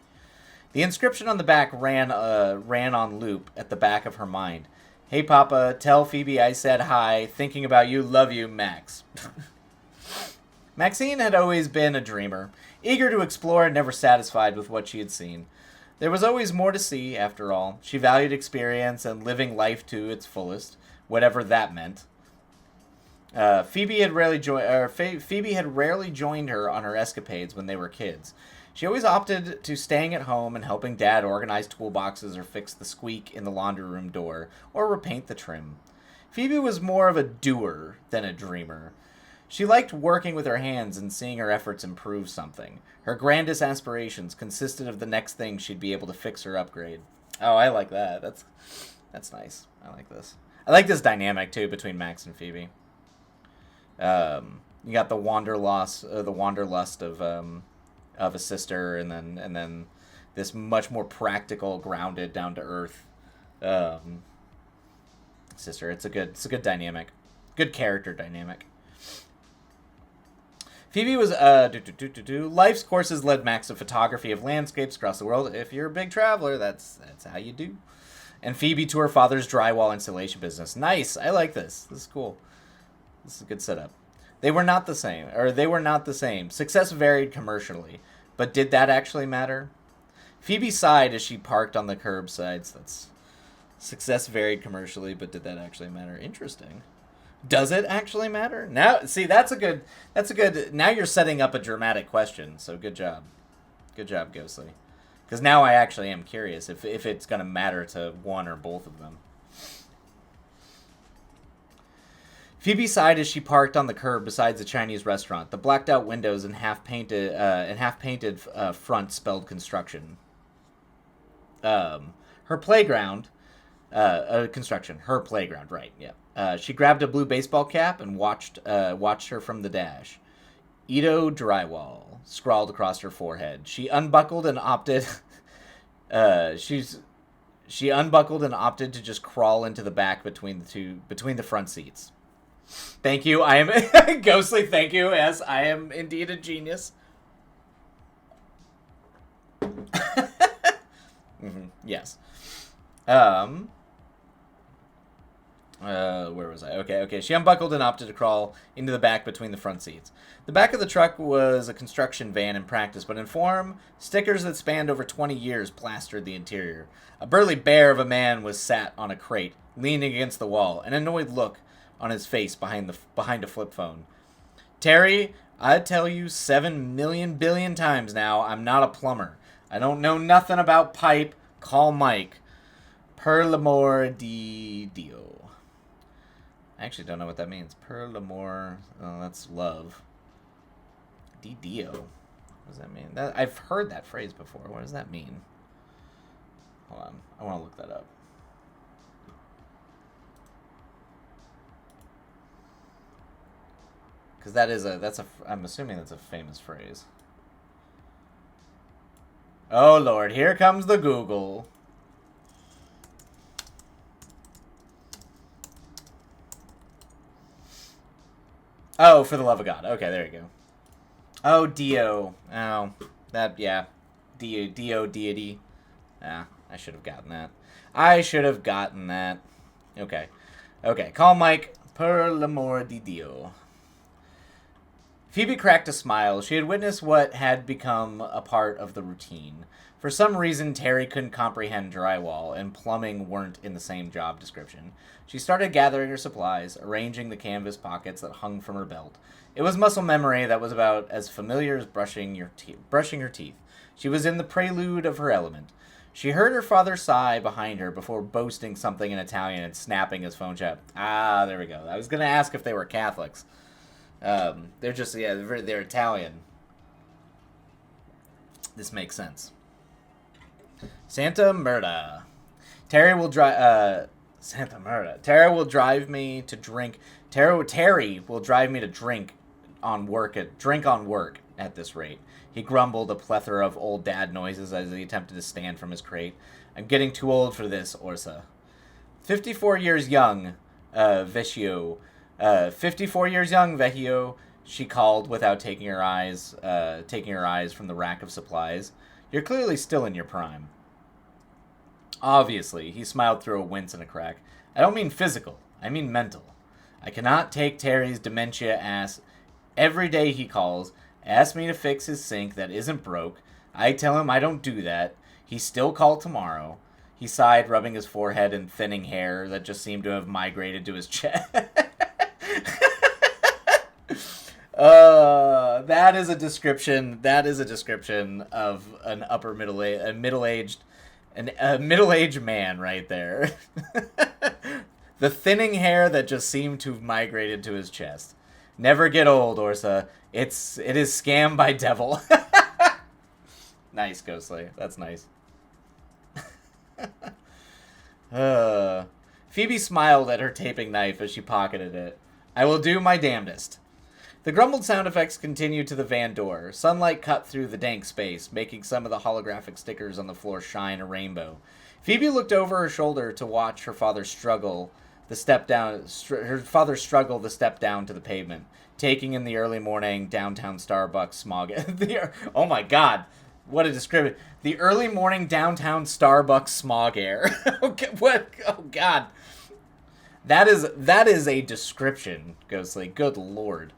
The inscription on the back ran on loop at the back of her mind. Hey, Papa, tell Phoebe I said hi. Thinking about you. Love you, Max. Maxine had always been a dreamer, eager to explore and never satisfied with what she had seen. There was always more to see, after all. She valued experience and living life to its fullest, whatever that meant. Phoebe had rarely joined her on her escapades when they were kids. She always opted to staying at home and helping Dad organize toolboxes or fix the squeak in the laundry room door or repaint the trim. Phoebe was more of a doer than a dreamer. She liked working with her hands and seeing her efforts improve something. Her grandest aspirations consisted of the next thing she'd be able to fix or upgrade. Oh, I like that. That's nice. I like this. I like this dynamic too between Max and Phoebe. You got the wanderlust of a sister, and then this much more practical, grounded, down to earth sister. It's a good dynamic, good character dynamic. Phoebe was life's courses led Max to photography of landscapes across the world. If you're a big traveler, that's how you do. And Phoebe to her father's drywall installation business. Nice, I like this. This is cool. This is a good setup. They were not the same. Success varied commercially, but did that actually matter? Phoebe sighed as she parked on the curbsides. That's success varied commercially, but did that actually matter? Interesting. Does it actually matter? Now, see, that's a good. Now you're setting up a dramatic question. So good job, Ghostly. Because now I actually am curious if it's gonna matter to one or both of them. Phoebe sighed as she parked on the curb beside the Chinese restaurant. The blacked out windows and half painted front spelled construction. Her playground, construction. Her playground, right? Yeah. She grabbed a blue baseball cap and watched her from the dash. Ito Drywall scrawled across her forehead. She unbuckled and opted. She unbuckled and opted to just crawl into the back between the front seats. Thank you. I am Ghostly. Thank you. Yes, I am indeed a genius. Yes. Where was I? Okay. She unbuckled and opted to crawl into the back between the front seats. The back of the truck was a construction van in practice, but in form, stickers that spanned over 20 years plastered the interior. A burly bear of a man was sat on a crate, leaning against the wall, an annoyed look on his face behind a flip phone. Terry, I tell you 7 million billion times now, I'm not a plumber. I don't know nothing about pipe. Call Mike. Per l'amor di Dio. I actually don't know what that means. Per l'amor, oh, that's love. Di Dio. What does that mean? I've heard that phrase before. What does that mean? Hold on. I want to look that up. Because I'm assuming that's a famous phrase. Oh, Lord. Here comes the Google. Oh, for the love of God. Okay, there you go. Oh, Dio. Oh, yeah. Dio, deity. Ah, I should have gotten that. Okay, call Mike. Per l'amor di Dio. Phoebe cracked a smile. She had witnessed what had become a part of the routine. For some reason, Terry couldn't comprehend drywall, and plumbing weren't in the same job description. She started gathering her supplies, arranging the canvas pockets that hung from her belt. It was muscle memory that was about as familiar as brushing her teeth. She was in the prelude of her element. She heard her father sigh behind her before boasting something in Italian and snapping his phone shut. Ah, there we go. I was going to ask if they were Catholics. They're just, they're Italian. This makes sense. Santa Murda. Terry will drive me to drink. Terry will drive me to drink on work at this rate. He grumbled a plethora of old dad noises as he attempted to stand from his crate. I'm getting too old for this, Orsa. 54 years young, Vecchio. 54 years young, Vecchio, she called without taking her eyes from the rack of supplies. You're clearly still in your prime. Obviously, he smiled through a wince and a crack. I don't mean physical, I mean mental. I cannot take Terry's dementia ass. Every day he calls, asks me to fix his sink that isn't broke. I tell him I don't do that. He still call tomorrow. He sighed, rubbing his forehead and thinning hair that just seemed to have migrated to his chest. That is a description. That is a description of an middle-aged man right there. The thinning hair that just seemed to have migrated to his chest. Never get old, Orsa. It is scam by devil. Nice, Ghostly. That's nice. Phoebe smiled at her taping knife as she pocketed it. I will do my damnedest. The grumbled sound effects continued to the van door. Sunlight cut through the dank space, making some of the holographic stickers on the floor shine a rainbow. Phoebe looked over her shoulder to watch her father struggle the step down to the pavement, taking in the early morning downtown Starbucks smog. Oh my God. What a description. The early morning downtown Starbucks smog air. Okay, what? Oh God. That is a description, Ghostly. Good Lord.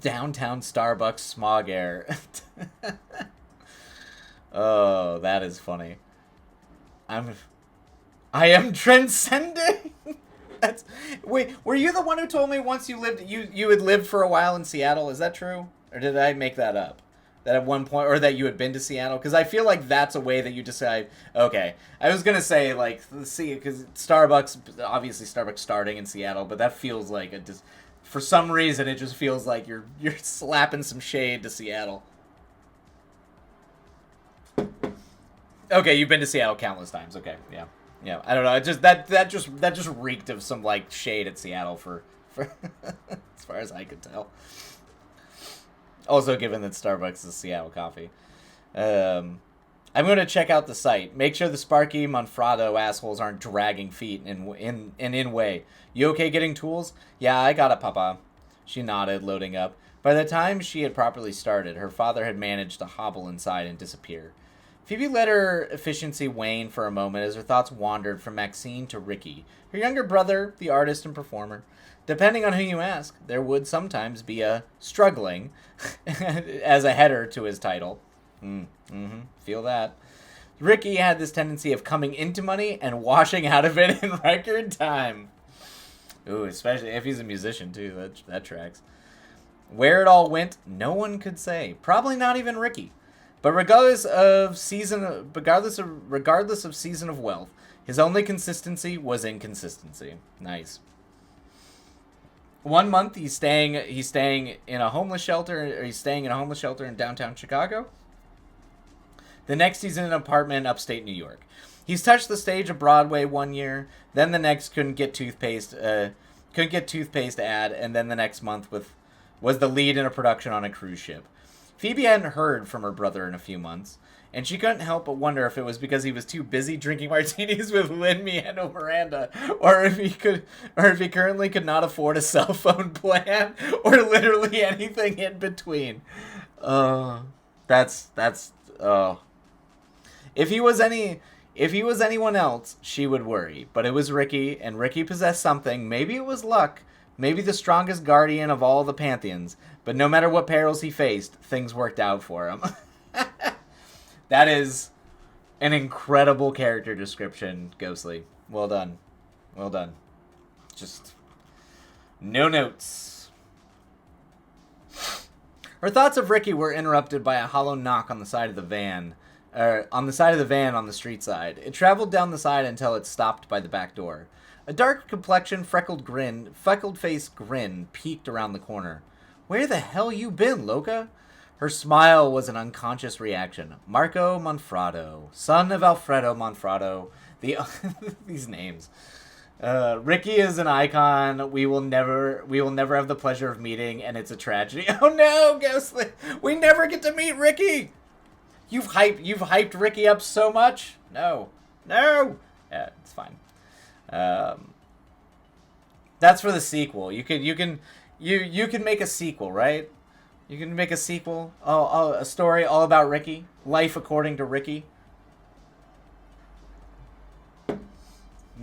Downtown Starbucks smog air. Oh, that is funny. I am transcending. Wait, were you the one who told me once you had lived for a while in Seattle? Is that true? Or did I make that up? That at one point, or that you had been to Seattle? Because I feel like that's a way that you decide, okay. I was going to say, like, let's see, because obviously Starbucks starting in Seattle, but that feels like, for some reason, it just feels like you're slapping some shade to Seattle. Okay, you've been to Seattle countless times. Okay, yeah. Yeah, I don't know. It just that just reeked of some like shade at Seattle for as far as I could tell. Also, given that Starbucks is Seattle coffee, I'm going to check out the site. Make sure the Sparky Monfrado assholes aren't dragging feet in way. You okay getting tools? Yeah, I got it, Papa. She nodded, loading up. By the time she had properly started, her father had managed to hobble inside and disappear. Phoebe let her efficiency wane for a moment as her thoughts wandered from Maxine to Ricky, her younger brother, the artist and performer. Depending on who you ask, there would sometimes be a struggling as a header to his title. Feel that. Ricky had this tendency of coming into money and washing out of it in record time. Ooh, especially if he's a musician too. That tracks. Where it all went, no one could say. Probably not even Ricky. But regardless of season of wealth, his only consistency was inconsistency. Nice. 1 month he's staying in a homeless shelter, or he's staying in a homeless shelter in downtown Chicago. The next he's in an apartment in upstate New York. He's touched the stage of Broadway 1 year, then the next couldn't get toothpaste ad, and then the next month was the lead in a production on a cruise ship. Phoebe hadn't heard from her brother in a few months, and she couldn't help but wonder if it was because he was too busy drinking martinis with Lin-Manuel Miranda, or if he currently could not afford a cell phone plan, or literally anything in between. That's If he was anyone else, she would worry. But it was Ricky, and Ricky possessed something. Maybe it was luck. Maybe the strongest guardian of all the pantheons. But no matter what perils he faced, things worked out for him. That is an incredible character description, Ghostly. Well done. Well done. Just no notes. Her thoughts of Ricky were interrupted by a hollow knock on the side of the van. On the street side. It traveled down the side until it stopped by the back door. A dark-complexioned, freckled-faced grin peeked around the corner. "Where the hell you been, Loca?" Her smile was an unconscious reaction. Marco Manfrotto, son of Alfredo Manfrotto. These names. Ricky is an icon we will never have the pleasure of meeting, and it's a tragedy. Oh no, Ghostly! We never get to meet Ricky! You've hyped Ricky up so much. No. Yeah, it's fine. That's for the sequel. You can make a sequel, right? You can make a sequel. A story all about Ricky. Life according to Ricky.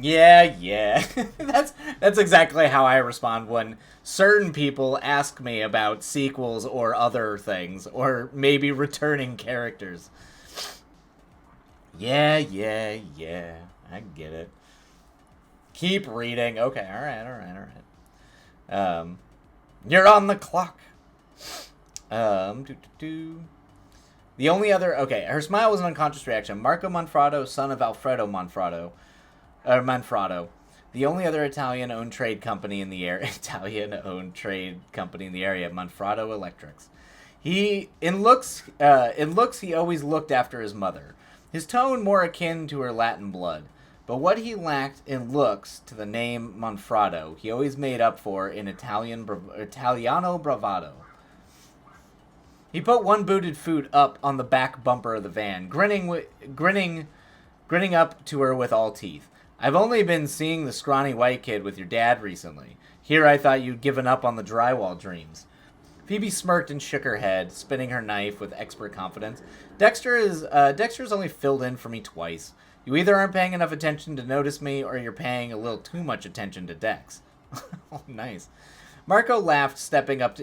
Yeah. That's exactly how I respond when certain people ask me about sequels or other things, or maybe returning characters. Yeah. I get it. Keep reading. Okay, all right. You're on the clock. The only other... Okay, her smile was an unconscious reaction. Marco Manfrotto, son of Alfredo Manfrotto. Manfrotto. The only other Italian-owned trade company in the area... Manfrotto Electrics. In looks, he always looked after his mother. His tone more akin to her Latin blood. But what he lacked in looks to the name Manfrotto, he always made up for in Italiano bravado. He put one booted foot up on the back bumper of the van, grinning up to her with all teeth. "I've only been seeing the scrawny white kid with your dad recently. Here I thought you'd given up on the drywall dreams." Phoebe smirked and shook her head, spinning her knife with expert confidence. Dexter's only filled in for me twice. You either aren't paying enough attention to notice me, or you're paying a little too much attention to Dex. Oh, nice. Marco laughed, stepping up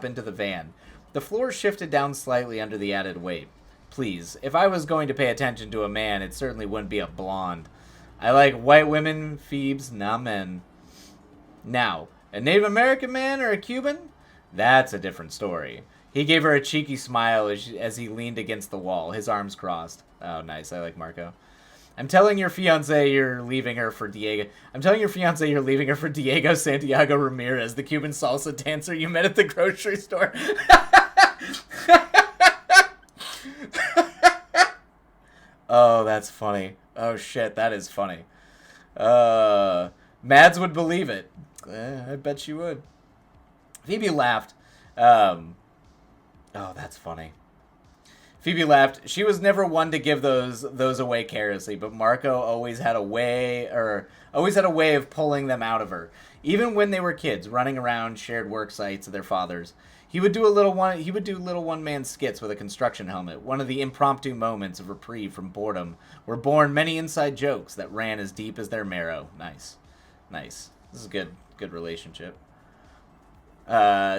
into the van. The floor shifted down slightly under the added weight. "Please, if I was going to pay attention to a man, it certainly wouldn't be a blonde. I like white women, Phoebes, not men. Now, a Native American man or a Cuban? That's a different story." He gave her a cheeky smile as he leaned against the wall, his arms crossed. Oh, nice. I like Marco. I'm telling your fiancé you're leaving her for Diego Santiago Ramirez, the Cuban salsa dancer you met at the grocery store. Oh, that's funny. Oh, shit, that is funny. Mads would believe it. I bet she would. Phoebe laughed. Oh, that's funny. Phoebe laughed. She was never one to give those away carelessly, but Marco always had a way of pulling them out of her. Even when they were kids, running around shared work sites of their fathers, he would do little one-man skits with a construction helmet. One of the impromptu moments of reprieve from boredom were born many inside jokes that ran as deep as their marrow. Nice. This is a good relationship.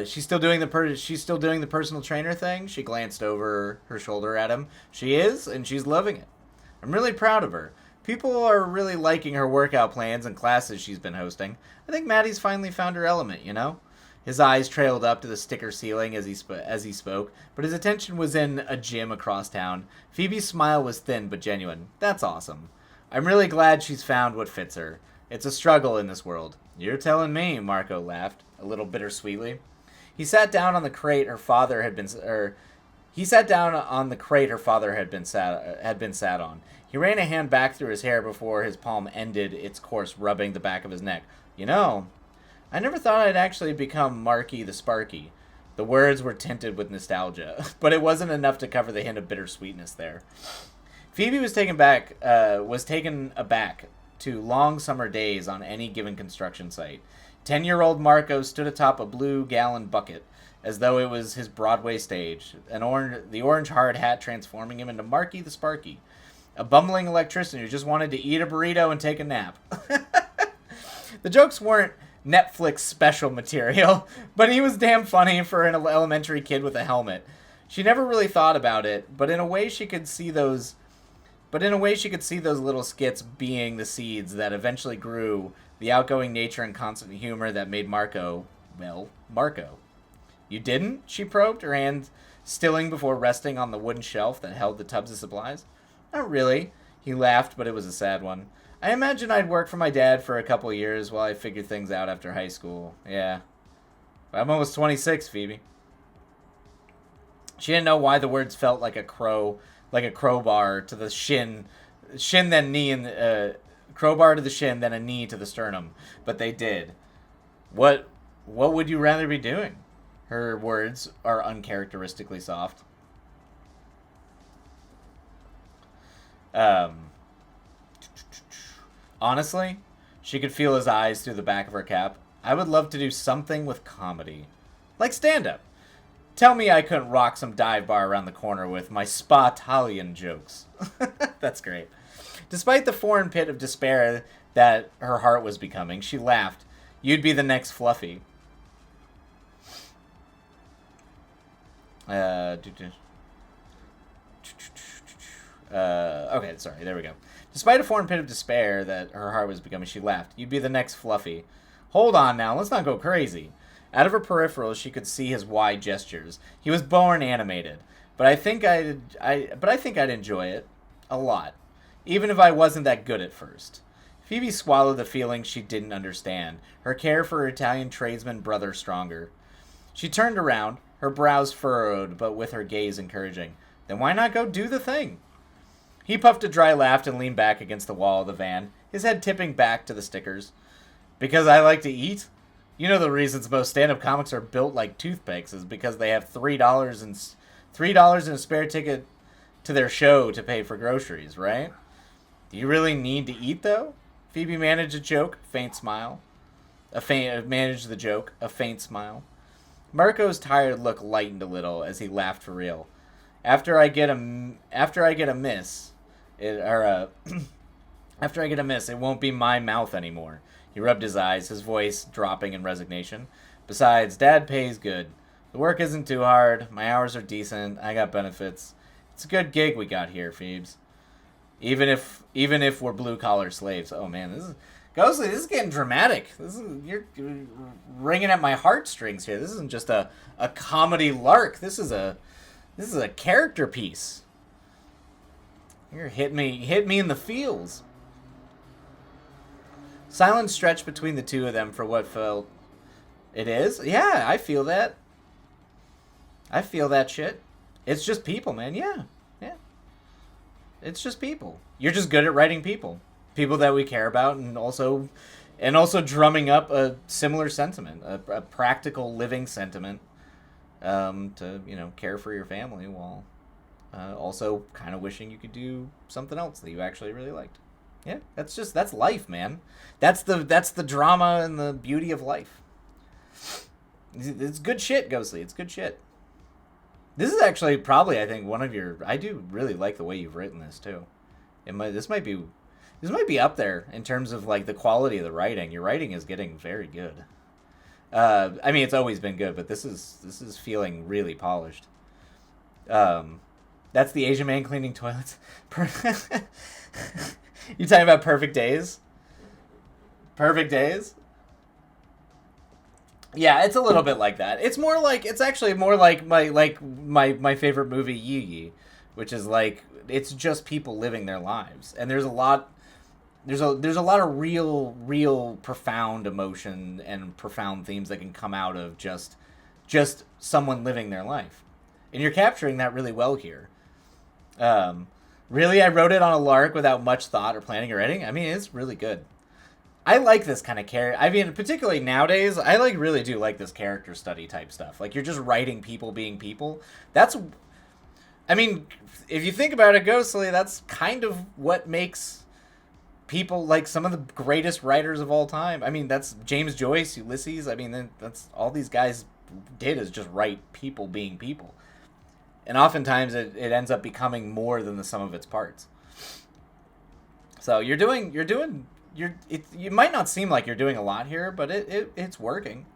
She's still doing the personal trainer thing. She glanced over her shoulder at him. She is, and she's loving it. I'm really proud of her. People are really liking her workout plans and classes she's been hosting. I think Maddie's finally found her element, you know? His eyes trailed up to the sticker ceiling as he spoke, but his attention was in a gym across town. Phoebe's smile was thin but genuine. That's awesome. I'm really glad she's found what fits her. It's a struggle in this world. You're telling me, Marco laughed, a little bittersweetly. He sat down on the crate her father had been he sat down on the crate her father had been sat on. He ran a hand back through his hair before his palm ended its course, rubbing the back of his neck. You know, I never thought I'd actually become Marky the Sparky. The words were tinted with nostalgia, but it wasn't enough to cover the hint of bittersweetness there. Phoebe was taken aback to long summer days on any given construction site. 10-year-old Marco stood atop a blue gallon bucket, as though it was his Broadway stage, the orange hard hat transforming him into Marky the Sparky, a bumbling electrician who just wanted to eat a burrito and take a nap. The jokes weren't Netflix special material, but he was damn funny for an elementary kid with a helmet. She never really thought about it, but in a way she could see those little skits being the seeds that eventually grew the outgoing nature and constant humor that made Marco, well, Marco. You didn't? She probed, her hand stilling before resting on the wooden shelf that held the tubs of supplies. Not really. He laughed, but it was a sad one. I imagine I'd work for my dad for a couple of years while I figured things out after high school. Yeah. I'm almost 26, Phoebe. She didn't know why the words felt like a crowbar to the shin then knee, and crowbar to the shin, then a knee to the sternum. But they did. What would you rather be doing? Her words are uncharacteristically soft. Honestly, she could feel his eyes through the back of her cap. I would love to do something with comedy. Like stand-up. Tell me I couldn't rock some dive bar around the corner with my Spa-Talian jokes. That's great. Despite the foreign pit of despair that her heart was becoming, she laughed. You'd be the next Fluffy. Okay, sorry, there we go. Despite a foreign pit of despair that her heart was becoming, she laughed. You'd be the next Fluffy. Hold on now, let's not go crazy. Out of her peripherals, she could see his wide gestures. He was born animated, but I think I'd enjoy it a lot, even if I wasn't that good at first. Phoebe swallowed the feeling she didn't understand, her care for her Italian tradesman brother stronger. She turned around, her brows furrowed, but with her gaze encouraging. Then why not go do the thing? He puffed a dry laugh and leaned back against the wall of the van, his head tipping back to the stickers. Because I like to eat? You know the reasons most stand-up comics are built like toothpicks is because they have $3 and a spare ticket to their show to pay for groceries, right? Do you really need to eat, though? Phoebe managed a joke, faint smile. A faint smile. Marco's tired look lightened a little as he laughed for real. After I get a miss, it won't be my mouth anymore. He rubbed his eyes, his voice dropping in resignation. Besides, Dad pays good. The work isn't too hard. My hours are decent. I got benefits. It's a good gig we got here, Phoebes. Even if we're blue collar slaves. Oh man, this is getting dramatic. You're ringing at my heartstrings here. This isn't just a comedy lark. This is a character piece. You're hit me in the feels. Silence stretched between the two of them for what felt. It is? Yeah, I feel that. I feel that shit. It's just people, man. Yeah. It's just people. You're just good at writing people. People that we care about, and also drumming up a similar sentiment, a practical living sentiment, to care for your family while also kind of wishing you could do something else that you actually really liked. Yeah, that's life, man. That's the drama and the beauty of life. It's good shit, Ghostly. It's good shit. This is actually probably, I think, I do really like the way you've written this too. This might be up there in terms of like the quality of the writing. Your writing is getting very good. I mean, it's always been good, but this is feeling really polished. That's the Asian man cleaning toilets. You talking about Perfect Days? Perfect Days? Yeah, it's a little bit like that. It's actually more like my favorite movie Yi Yi, which is like it's just people living their lives. And there's a lot of real profound emotion and profound themes that can come out of just someone living their life. And you're capturing that really well here. Um Really, I wrote it on a lark without much thought or planning or editing. I mean, it's really good. I like this kind of character. I mean, particularly nowadays, I really do like this character study type stuff. Like you're just writing people being people. That's, I mean, if you think about it, Ghostly, that's kind of what makes people like some of the greatest writers of all time. I mean, that's James Joyce, Ulysses. I mean, that's all these guys did is just write people being people, and oftentimes it ends up becoming more than the sum of its parts. So you might not seem like you're doing a lot here, but it's working.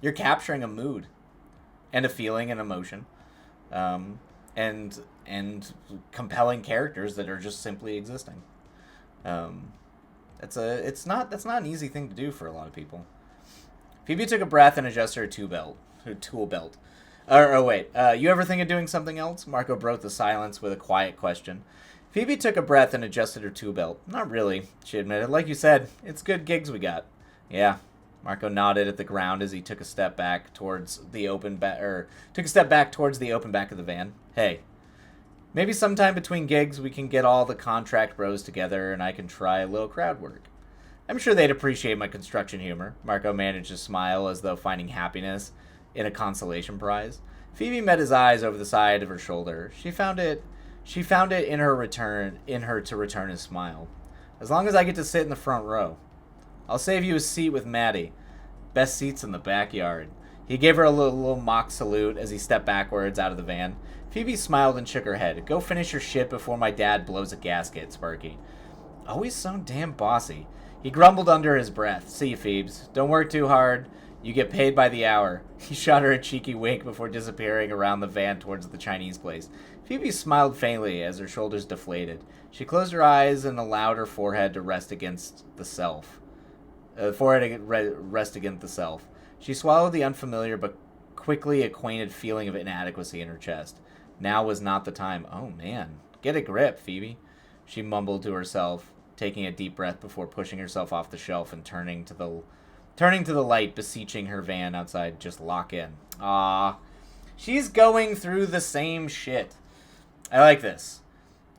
You're capturing a mood and a feeling and emotion, and compelling characters that are just simply existing. Um, that's not an easy thing to do for a lot of people. Phoebe took a breath and adjusted her tool belt. Oh wait, you ever think of doing something else? Marco broke the silence with a quiet question. Phoebe took a breath and adjusted her tool belt. Not really, she admitted. Like you said, it's good gigs we got. Yeah. Marco nodded at the ground as he took a step back towards the open back of the van. Hey, maybe sometime between gigs we can get all the contract bros together and I can try a little crowd work. I'm sure they'd appreciate my construction humor. Marco managed to smile as though finding happiness in a consolation prize. Phoebe met his eyes over the side of her shoulder. She found it in her to return his smile. As long as I get to sit in the front row. I'll save you a seat with Maddie. Best seats in the backyard. He gave her a little mock salute as he stepped backwards out of the van. Phoebe smiled and shook her head. Go finish your shit before my dad blows a gasket, Sparky. Always so damn bossy. He grumbled under his breath. See you, Phoebes. Don't work too hard. You get paid by the hour. He shot her a cheeky wink before disappearing around the van towards the Chinese place. Phoebe smiled faintly as her shoulders deflated. She closed her eyes and allowed her forehead to rest against the self. Rest against the self. She swallowed the unfamiliar but quickly acquainted feeling of inadequacy in her chest. Now was not the time. Oh man, get a grip, Phoebe. She mumbled to herself, taking a deep breath before pushing herself off the shelf and turning to the light, beseeching her van outside. Just lock in. Ah, she's going through the same shit. I like this.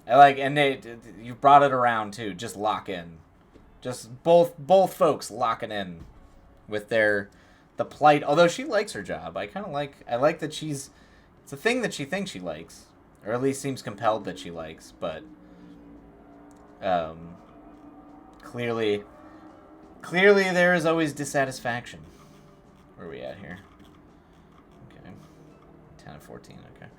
And you brought it around too. Just lock in. Just both folks locking in with the plight. Although she likes her job, I like that it's a thing that she thinks she likes, or at least seems compelled that she likes. But clearly there is always dissatisfaction. Where are we at here? Okay, 10 of 14. Okay.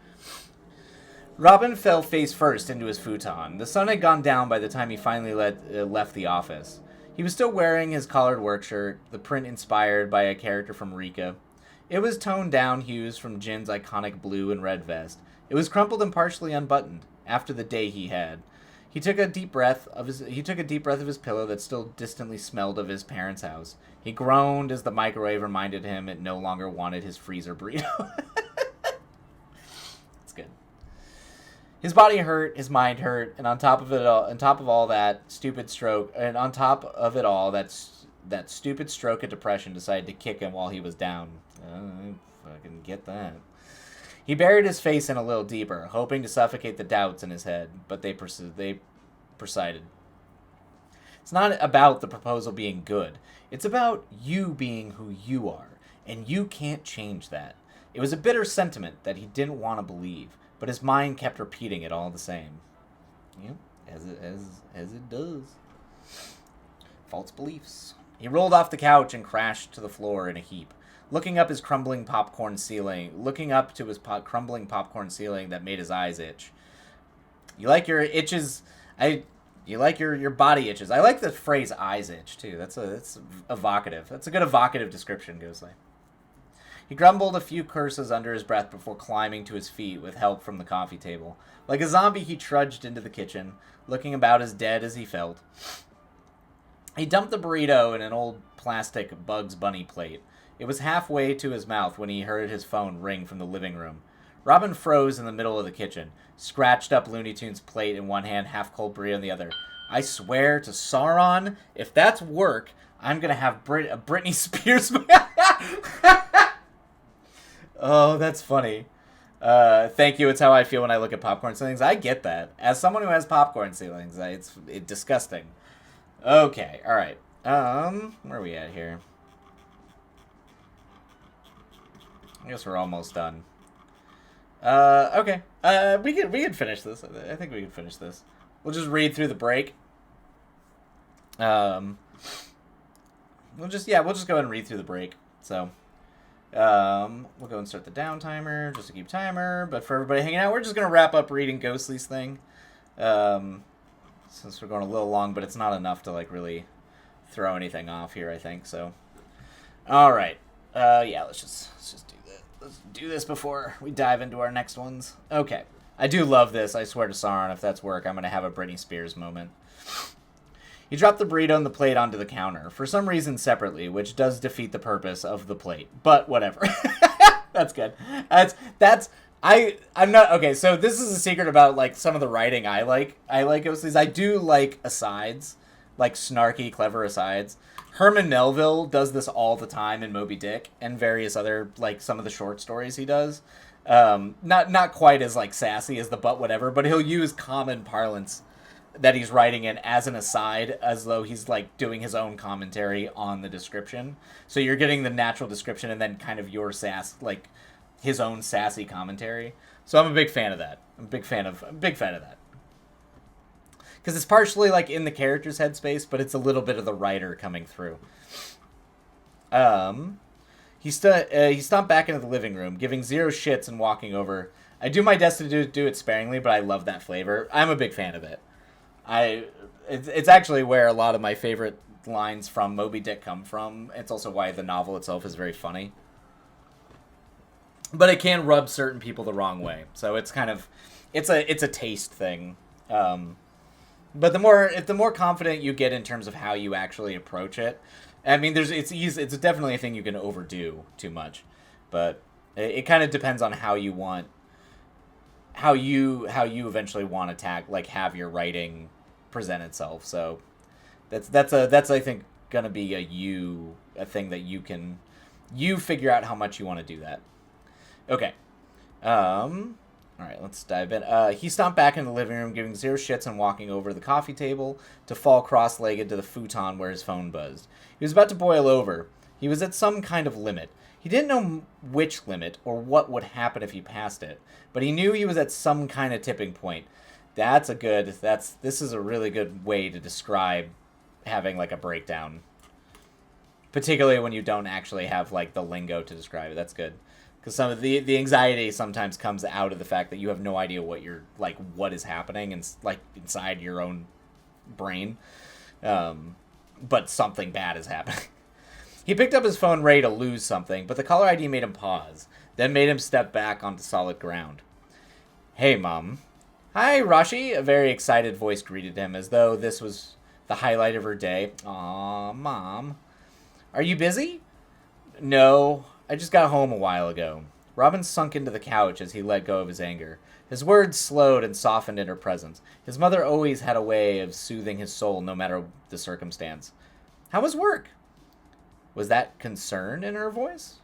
Robin fell face first into his futon. The sun had gone down by the time he finally left the office. He was still wearing his collared work shirt, the print inspired by a character from Rika. It was toned down hues from Jin's iconic blue and red vest. It was crumpled and partially unbuttoned after the day he had. He took a deep breath of his pillow that still distantly smelled of his parents' house. He groaned as the microwave reminded him it no longer wanted his freezer burrito. It's good. His body hurt, his mind hurt, and on top of that stupid stroke of depression decided to kick him while he was down. I fucking get that. He buried his face in a little deeper, hoping to suffocate the doubts in his head, but they presided. It's not about the proposal being good. It's about you being who you are, and you can't change that. It was a bitter sentiment that he didn't want to believe, but his mind kept repeating it all the same. Yep, as it does. False beliefs. He rolled off the couch and crashed to the floor in a heap, looking up to his crumbling popcorn ceiling that made his eyes itch. You like your itches? You like your body itches. I like the phrase "eyes itch" too. That's evocative. That's a good evocative description, Ghostly. He grumbled a few curses under his breath before climbing to his feet with help from the coffee table. Like a zombie, he trudged into the kitchen, looking about as dead as he felt. He dumped the burrito in an old plastic Bugs Bunny plate. It was halfway to his mouth when he heard his phone ring from the living room. Robin froze in the middle of the kitchen, scratched up Looney Tunes' plate in one hand, half-cold burrito in the other. I swear to Sauron, if that's work, I'm going to have a Britney Spears... Oh, that's funny. Thank you. It's how I feel when I look at popcorn ceilings. I get that. As someone who has popcorn ceilings, it's disgusting. Okay, all right. Where are we at here? I guess we're almost done. Okay. We can finish this. I think we can finish this. We'll just read through the break. We'll just go ahead and read through the break. So, we'll go and start the down timer just to keep timer. But for everybody hanging out, we're just gonna wrap up reading Ghostly's thing. Since we're going a little long, but it's not enough to like really throw anything off here, I think. So, all right, yeah, let's just do this. Let's do this before we dive into our next ones. Okay, I do love this. I swear to Sauron, if that's work, I'm gonna have a Britney Spears moment. He dropped the burrito and the plate onto the counter, for some reason separately, which does defeat the purpose of the plate. But whatever. That's good. I'm not okay. So this is a secret about like some of the writing I like. I like Ghostly's. I do like asides, like snarky, clever asides. Herman Melville does this all the time in Moby Dick and various other like some of the short stories he does. Not quite as like sassy as the but whatever, but he'll use common parlance that he's writing in as an aside, as though he's like doing his own commentary on the description. So you're getting the natural description and then kind of your sass like. His own sassy commentary. So I'm a big fan of that. I'm a big fan of that. Because it's partially like in the character's headspace, but it's a little bit of the writer coming through. He stomped back into the living room, giving zero shits and walking over. I do my best to do it sparingly, but I love that flavor. I'm a big fan of it. It's actually where a lot of my favorite lines from Moby Dick come from. It's also why the novel itself is very funny. But it can rub certain people the wrong way. So it's kind of, it's a taste thing. But the more confident you get in terms of how you actually approach it, I mean, it's definitely a thing you can overdo too much. But it kind of depends on how you eventually want to have your writing present itself. So that's I think gonna be a thing that you figure out how much you want to do that. Okay. All right, let's dive in. He stomped back in the living room, giving zero shits and walking over the coffee table to fall cross-legged to the futon where his phone buzzed. He was about to boil over. He was at some kind of limit. He didn't know which limit or what would happen if he passed it, but he knew he was at some kind of tipping point. This is a really good way to describe having like a breakdown. Particularly when you don't actually have like the lingo to describe it. That's good. Because some of the anxiety sometimes comes out of the fact that you have no idea what is happening and like inside your own brain, but something bad is happening. He picked up his phone ready to lose something, but the caller ID made him pause, then made him step back onto solid ground. Hey, Mom. Hi, Rashi. A very excited voice greeted him, as though this was the highlight of her day. Aw, Mom. Are you busy? No. I just got home a while ago. Robin sunk into the couch as he let go of his anger. His words slowed and softened in her presence. His mother always had a way of soothing his soul no matter the circumstance. How was work? Was that concern in her voice?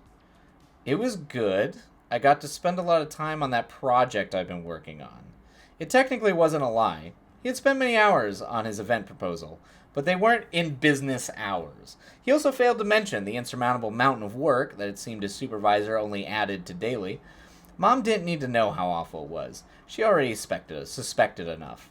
It was good. I got to spend a lot of time on that project I've been working on. It technically wasn't a lie. He had spent many hours on his event proposal, but they weren't in business hours. He also failed to mention the insurmountable mountain of work that it seemed his supervisor only added to daily. Mom didn't need to know how awful it was. She already suspected enough.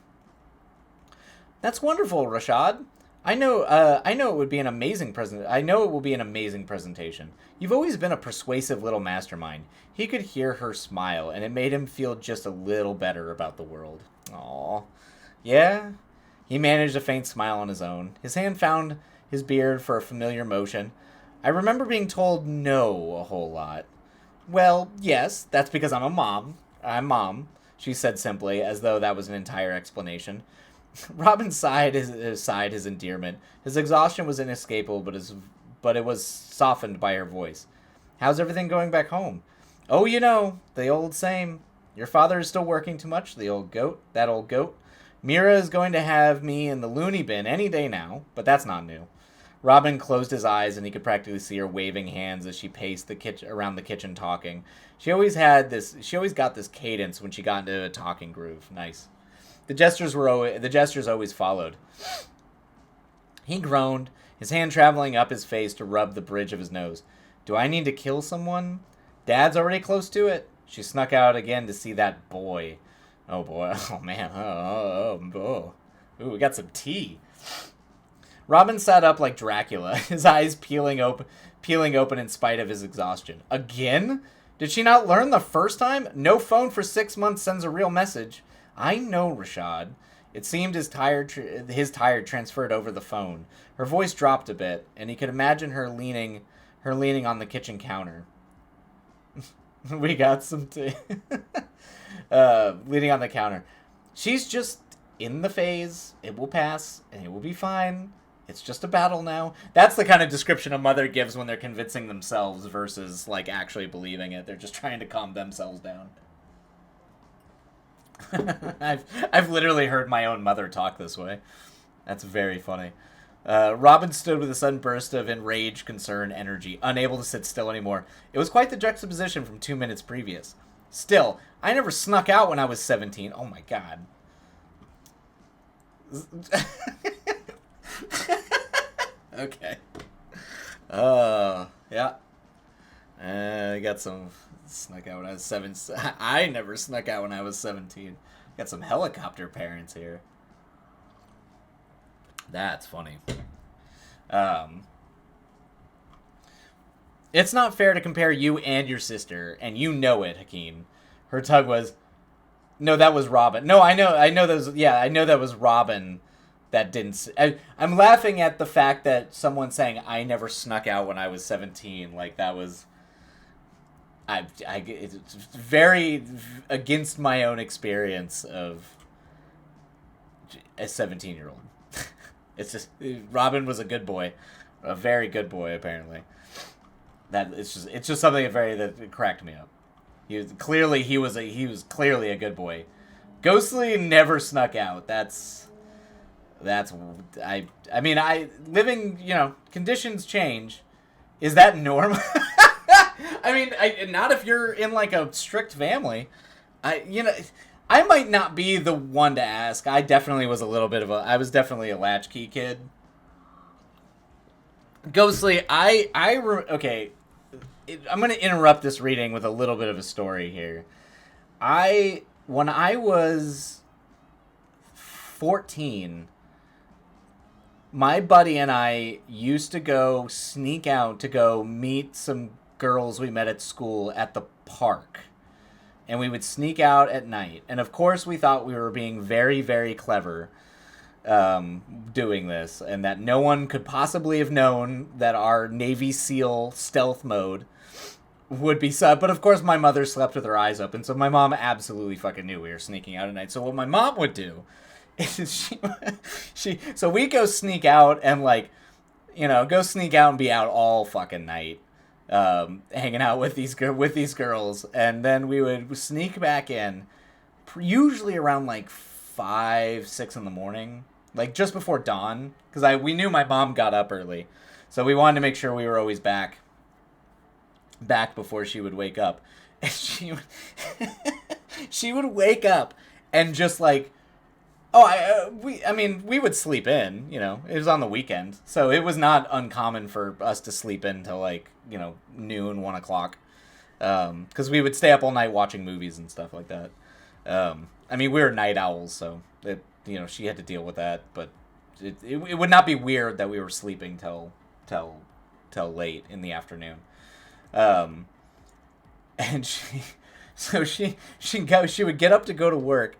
That's wonderful, Rashad. I know it would be an amazing I know it will be an amazing presentation. You've always been a persuasive little mastermind. He could hear her smile, and it made him feel just a little better about the world. Aww. Yeah? He managed a faint smile on his own. His hand found his beard for a familiar motion. I remember being told no a whole lot. Well, yes, that's because I'm a mom. I'm mom, she said simply, as though that was an entire explanation. Robin sighed his endearment. His exhaustion was inescapable, but it was softened by her voice. How's everything going back home? Oh, you know, the old same. Your father is still working too much, the old goat, that old goat. Mira is going to have me in the loony bin any day now, but that's not new. Robin closed his eyes, and he could practically see her waving hands as she paced the kitchen around the kitchen talking. She always had this. She always got this cadence when she got into a talking groove. Nice. The gestures always followed. He groaned, his hand traveling up his face to rub the bridge of his nose. Do I need to kill someone? Dad's already close to it. She snuck out again to see that boy. Oh boy. Oh man. Oh. Ooh, we got some tea. Robin sat up like Dracula, his eyes peeling open in spite of his exhaustion. Again? Did she not learn the first time? No phone for 6 months sends a real message. I know, Rashad. It seemed his tired transferred over the phone. Her voice dropped a bit, and he could imagine her leaning on the kitchen counter. We got some tea. Leaning on the counter. She's just in the phase. It will pass, and it will be fine. It's just a battle now. That's the kind of description a mother gives when they're convincing themselves versus, like, actually believing it. They're just trying to calm themselves down. I've literally heard my own mother talk this way. That's very funny. Robin stood with a sudden burst of enraged, concern, energy, unable to sit still anymore. It was quite the juxtaposition from 2 minutes previous. Still, I never snuck out when I was 17. Oh my god. Okay. Yeah. I got some snuck out when I was 7. I never snuck out when I was 17. Got some helicopter parents here. That's funny. It's not fair to compare you and your sister, and you know it, Hakeem. Her tug was... No, that was Robin. No, I know that was... Yeah, I know that was Robin that didn't... I'm laughing at the fact that someone saying, I never snuck out when I was 17. Like, that was... it's very against my own experience of a 17-year-old. It's just... Robin was a good boy. A very good boy, apparently. It's just something that cracked me up. He was clearly a good boy. Ghostly never snuck out. Living, conditions change. Is that normal? I mean, not if you're in like a strict family. I might not be the one to ask. I definitely was I was definitely a latchkey kid. Ghostly, okay. I'm going to interrupt this reading with a little bit of a story here. When I was 14, my buddy and I used to sneak out to go meet some girls we met at school at the park. And we would sneak out at night. And of course we thought we were being very, very clever doing this. And that no one could possibly have known that our Navy SEAL stealth mode would be sub. But of course my mother slept with her eyes open. So my mom absolutely fucking knew we were sneaking out at night. So what my mom would do is so we go sneak out and go sneak out and be out all fucking night. Hanging out with these girls, and then we would sneak back in, usually around like 5, 6 in the morning, like just before dawn, because we knew my mom got up early, so we wanted to make sure we were always back before she would wake up, and she would wake up and just like. We would sleep in, it was on the weekend. So it was not uncommon for us to sleep in till noon, 1 o'clock. Cause we would stay up all night watching movies and stuff like that. We were night owls, so she had to deal with that, but it would not be weird that we were sleeping till late in the afternoon. And she would get up to go to work.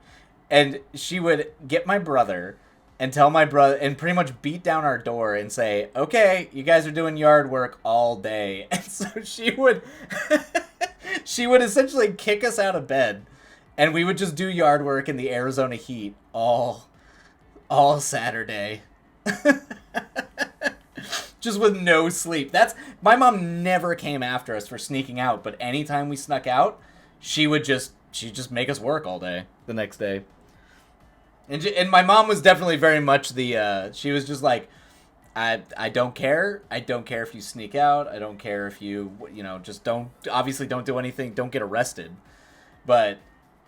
And she would get my brother and tell my brother and pretty much beat down our door and say, okay, you guys are doing yard work all day. And so she would She would essentially kick us out of bed, and we would just do yard work in the Arizona heat all Saturday. Just with no sleep. That's my mom never came after us for sneaking out, but anytime we snuck out, she'd just make us work all day the next day. And my mom was definitely very much the she was just like, I don't care. I don't care if you sneak out. I don't care if you just don't do anything. Don't get arrested. But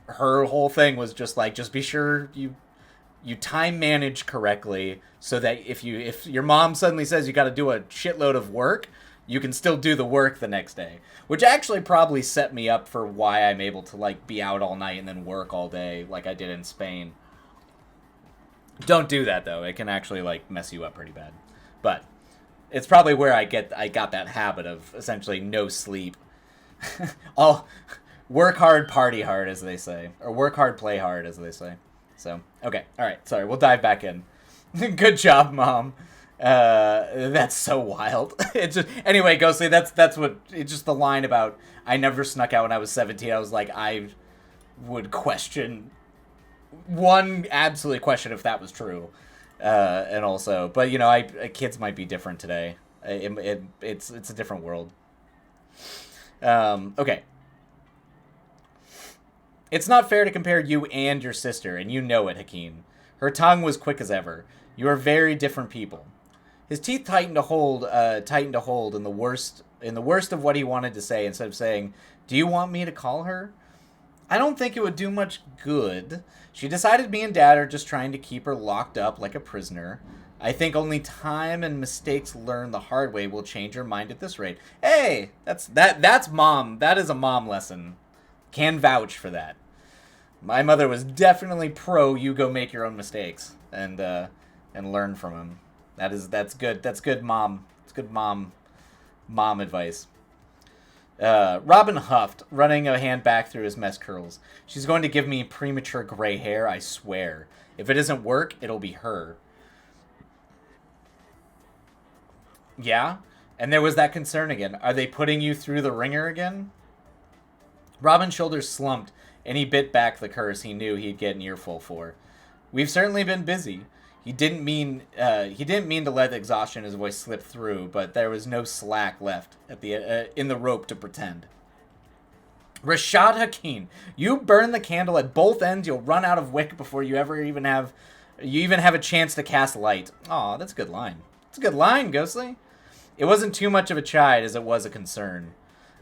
her whole thing was just like, just be sure you time manage correctly so that if your mom suddenly says you got to do a shitload of work, you can still do the work the next day, which actually probably set me up for why I'm able to like be out all night and then work all day like I did in Spain. Don't do that though. It can actually like mess you up pretty bad. But it's probably where I got that habit of essentially no sleep. All work hard, party hard, as they say, or work hard, play hard, as they say. So, okay, all right, sorry, we'll dive back in. Good job, Mom. That's so wild. It's just, anyway, Ghostly, that's what, it's just the line about, I never snuck out when I was 17. I was like, I would absolutely question if that was true. And also, but, kids might be different today. It's a different world. Okay. It's not fair to compare you and your sister, and you know it, Hakeem. Her tongue was quick as ever. You are very different people. His teeth tightened to hold in the worst of what he wanted to say, instead of saying, "Do you want me to call her?" I don't think it would do much good. She decided me and Dad are just trying to keep her locked up like a prisoner. I think only time and mistakes learned the hard way will change her mind at this rate. Hey, that's Mom. That is a mom lesson. Can vouch for that. My mother was definitely pro you go make your own mistakes and learn from them. That's good. That's good mom. It's good mom advice. Robin huffed, running a hand back through his mess curls. She's going to give me premature gray hair, I swear. If it doesn't work, it'll be her. Yeah? And there was that concern again. Are they putting you through the ringer again? Robin's shoulders slumped, and he bit back the curse he knew he'd get an earful for. We've certainly been busy. He didn't mean to let the exhaustion in his voice slip through, but there was no slack left in the rope to pretend. Rashad Hakeem, you burn the candle at both ends, you'll run out of wick before you even have a chance to cast light. Aw, that's a good line. It's a good line, Ghostly. It wasn't too much of a chide as it was a concern.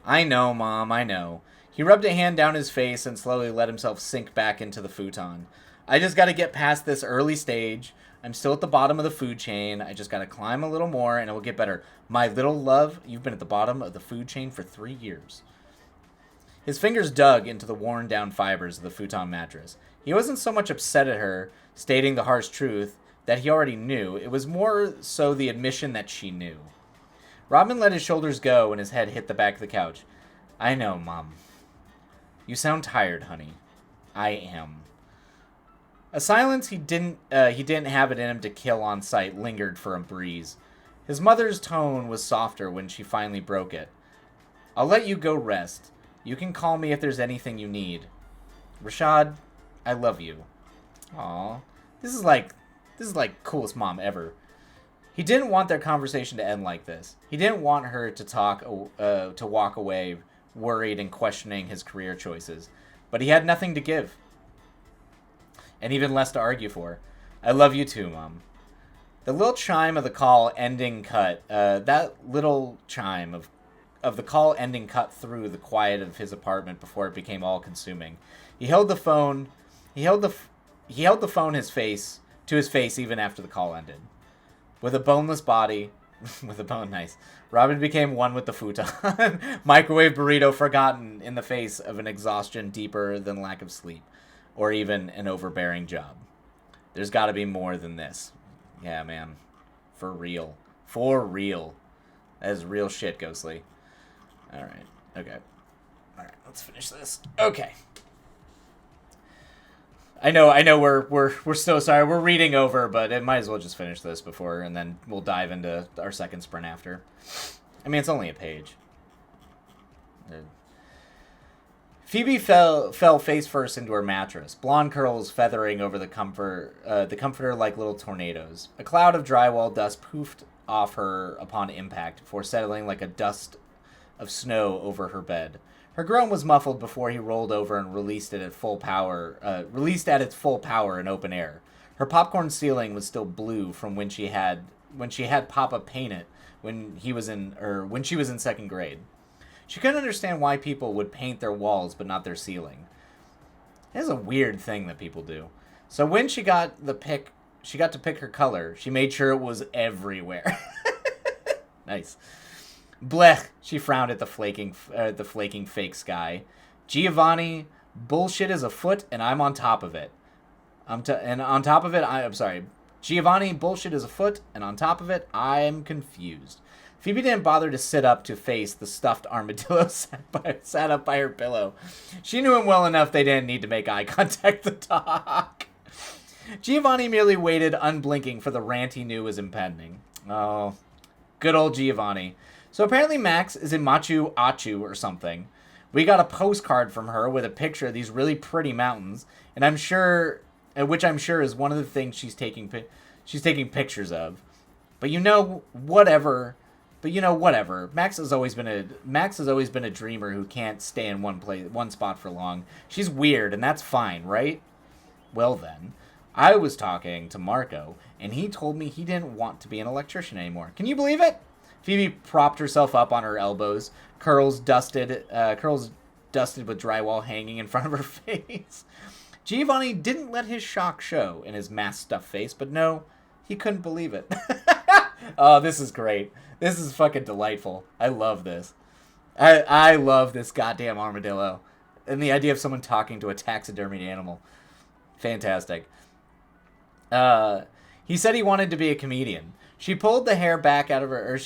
I know, Mom, I know. He rubbed a hand down his face and slowly let himself sink back into the futon. I just gotta get past this early stage. I'm still at the bottom of the food chain. I just gotta climb a little more and it will get better. My little love, you've been at the bottom of the food chain for 3 years. His fingers dug into the worn down fibers of the futon mattress. He wasn't so much upset at her, stating the harsh truth that he already knew. It was more so the admission that she knew. Robin let his shoulders go and his head hit the back of the couch. I know, Mom. You sound tired, honey. I am. A silence he didn't have it in him to kill on sight lingered for a breeze. His mother's tone was softer when she finally broke it. I'll let you go rest. You can call me if there's anything you need. Rashad, I love you. Aw, this is like coolest mom ever. He didn't want their conversation to end like this. He didn't want her to walk away worried and questioning his career choices. But he had nothing to give. And even less to argue for. I love you too, Mom. The little chime of the call ending cut, that little chime of the call ending cut through the quiet of his apartment before it became all-consuming. He held the phone to his face even after the call ended. With a boneless body, Robin became one with the futon. Microwave burrito forgotten in the face of an exhaustion deeper than lack of sleep, or even an overbearing job. There's got to be more than this. Yeah, man. For real. For real. That is real shit, Ghostly. Alright. Okay. Alright, let's finish this. Okay. I know we're so sorry. We're reading over, but it might as well just finish this before, and then we'll dive into our second sprint after. I mean, it's only a page. Phoebe fell face first into her mattress, blonde curls feathering over the comforter like little tornadoes. A cloud of drywall dust poofed off her upon impact, before settling like a dust of snow over her bed. Her groan was muffled before he rolled over and released it at full power. Released at its full power in open air. Her popcorn ceiling was still blue from when she had Papa paint it when she was in second grade. She couldn't understand why people would paint their walls but not their ceiling. It's a weird thing that people do. So when she got to pick her color, she made sure it was everywhere. Nice. Blech, she frowned at the flaking fake sky. Giovanni, bullshit is afoot and I'm on top of it. Giovanni, bullshit is afoot and on top of it, I'm confused. Phoebe didn't bother to sit up to face the stuffed armadillo sat up by her pillow. She knew him well enough they didn't need to make eye contact to talk. Giovanni merely waited unblinking for the rant he knew was impending. Oh, good old Giovanni. So apparently Max is in Machu Picchu or something. We got a postcard from her with a picture of these really pretty mountains, and which I'm sure is one of the things she's taking pictures of. But whatever. Max has always been a dreamer who can't stay in one spot for long. She's weird, and that's fine, right? Well then, I was talking to Marco, and he told me he didn't want to be an electrician anymore. Can you believe it? Phoebe propped herself up on her elbows, curls dusted with drywall hanging in front of her face. Giovanni didn't let his shock show in his mask-stuffed face, but no, he couldn't believe it. Oh, this is great. This is fucking delightful. I love this. I love this goddamn armadillo. And the idea of someone talking to a taxidermied animal. Fantastic. He said he wanted to be a comedian. She pulled the hair back out of her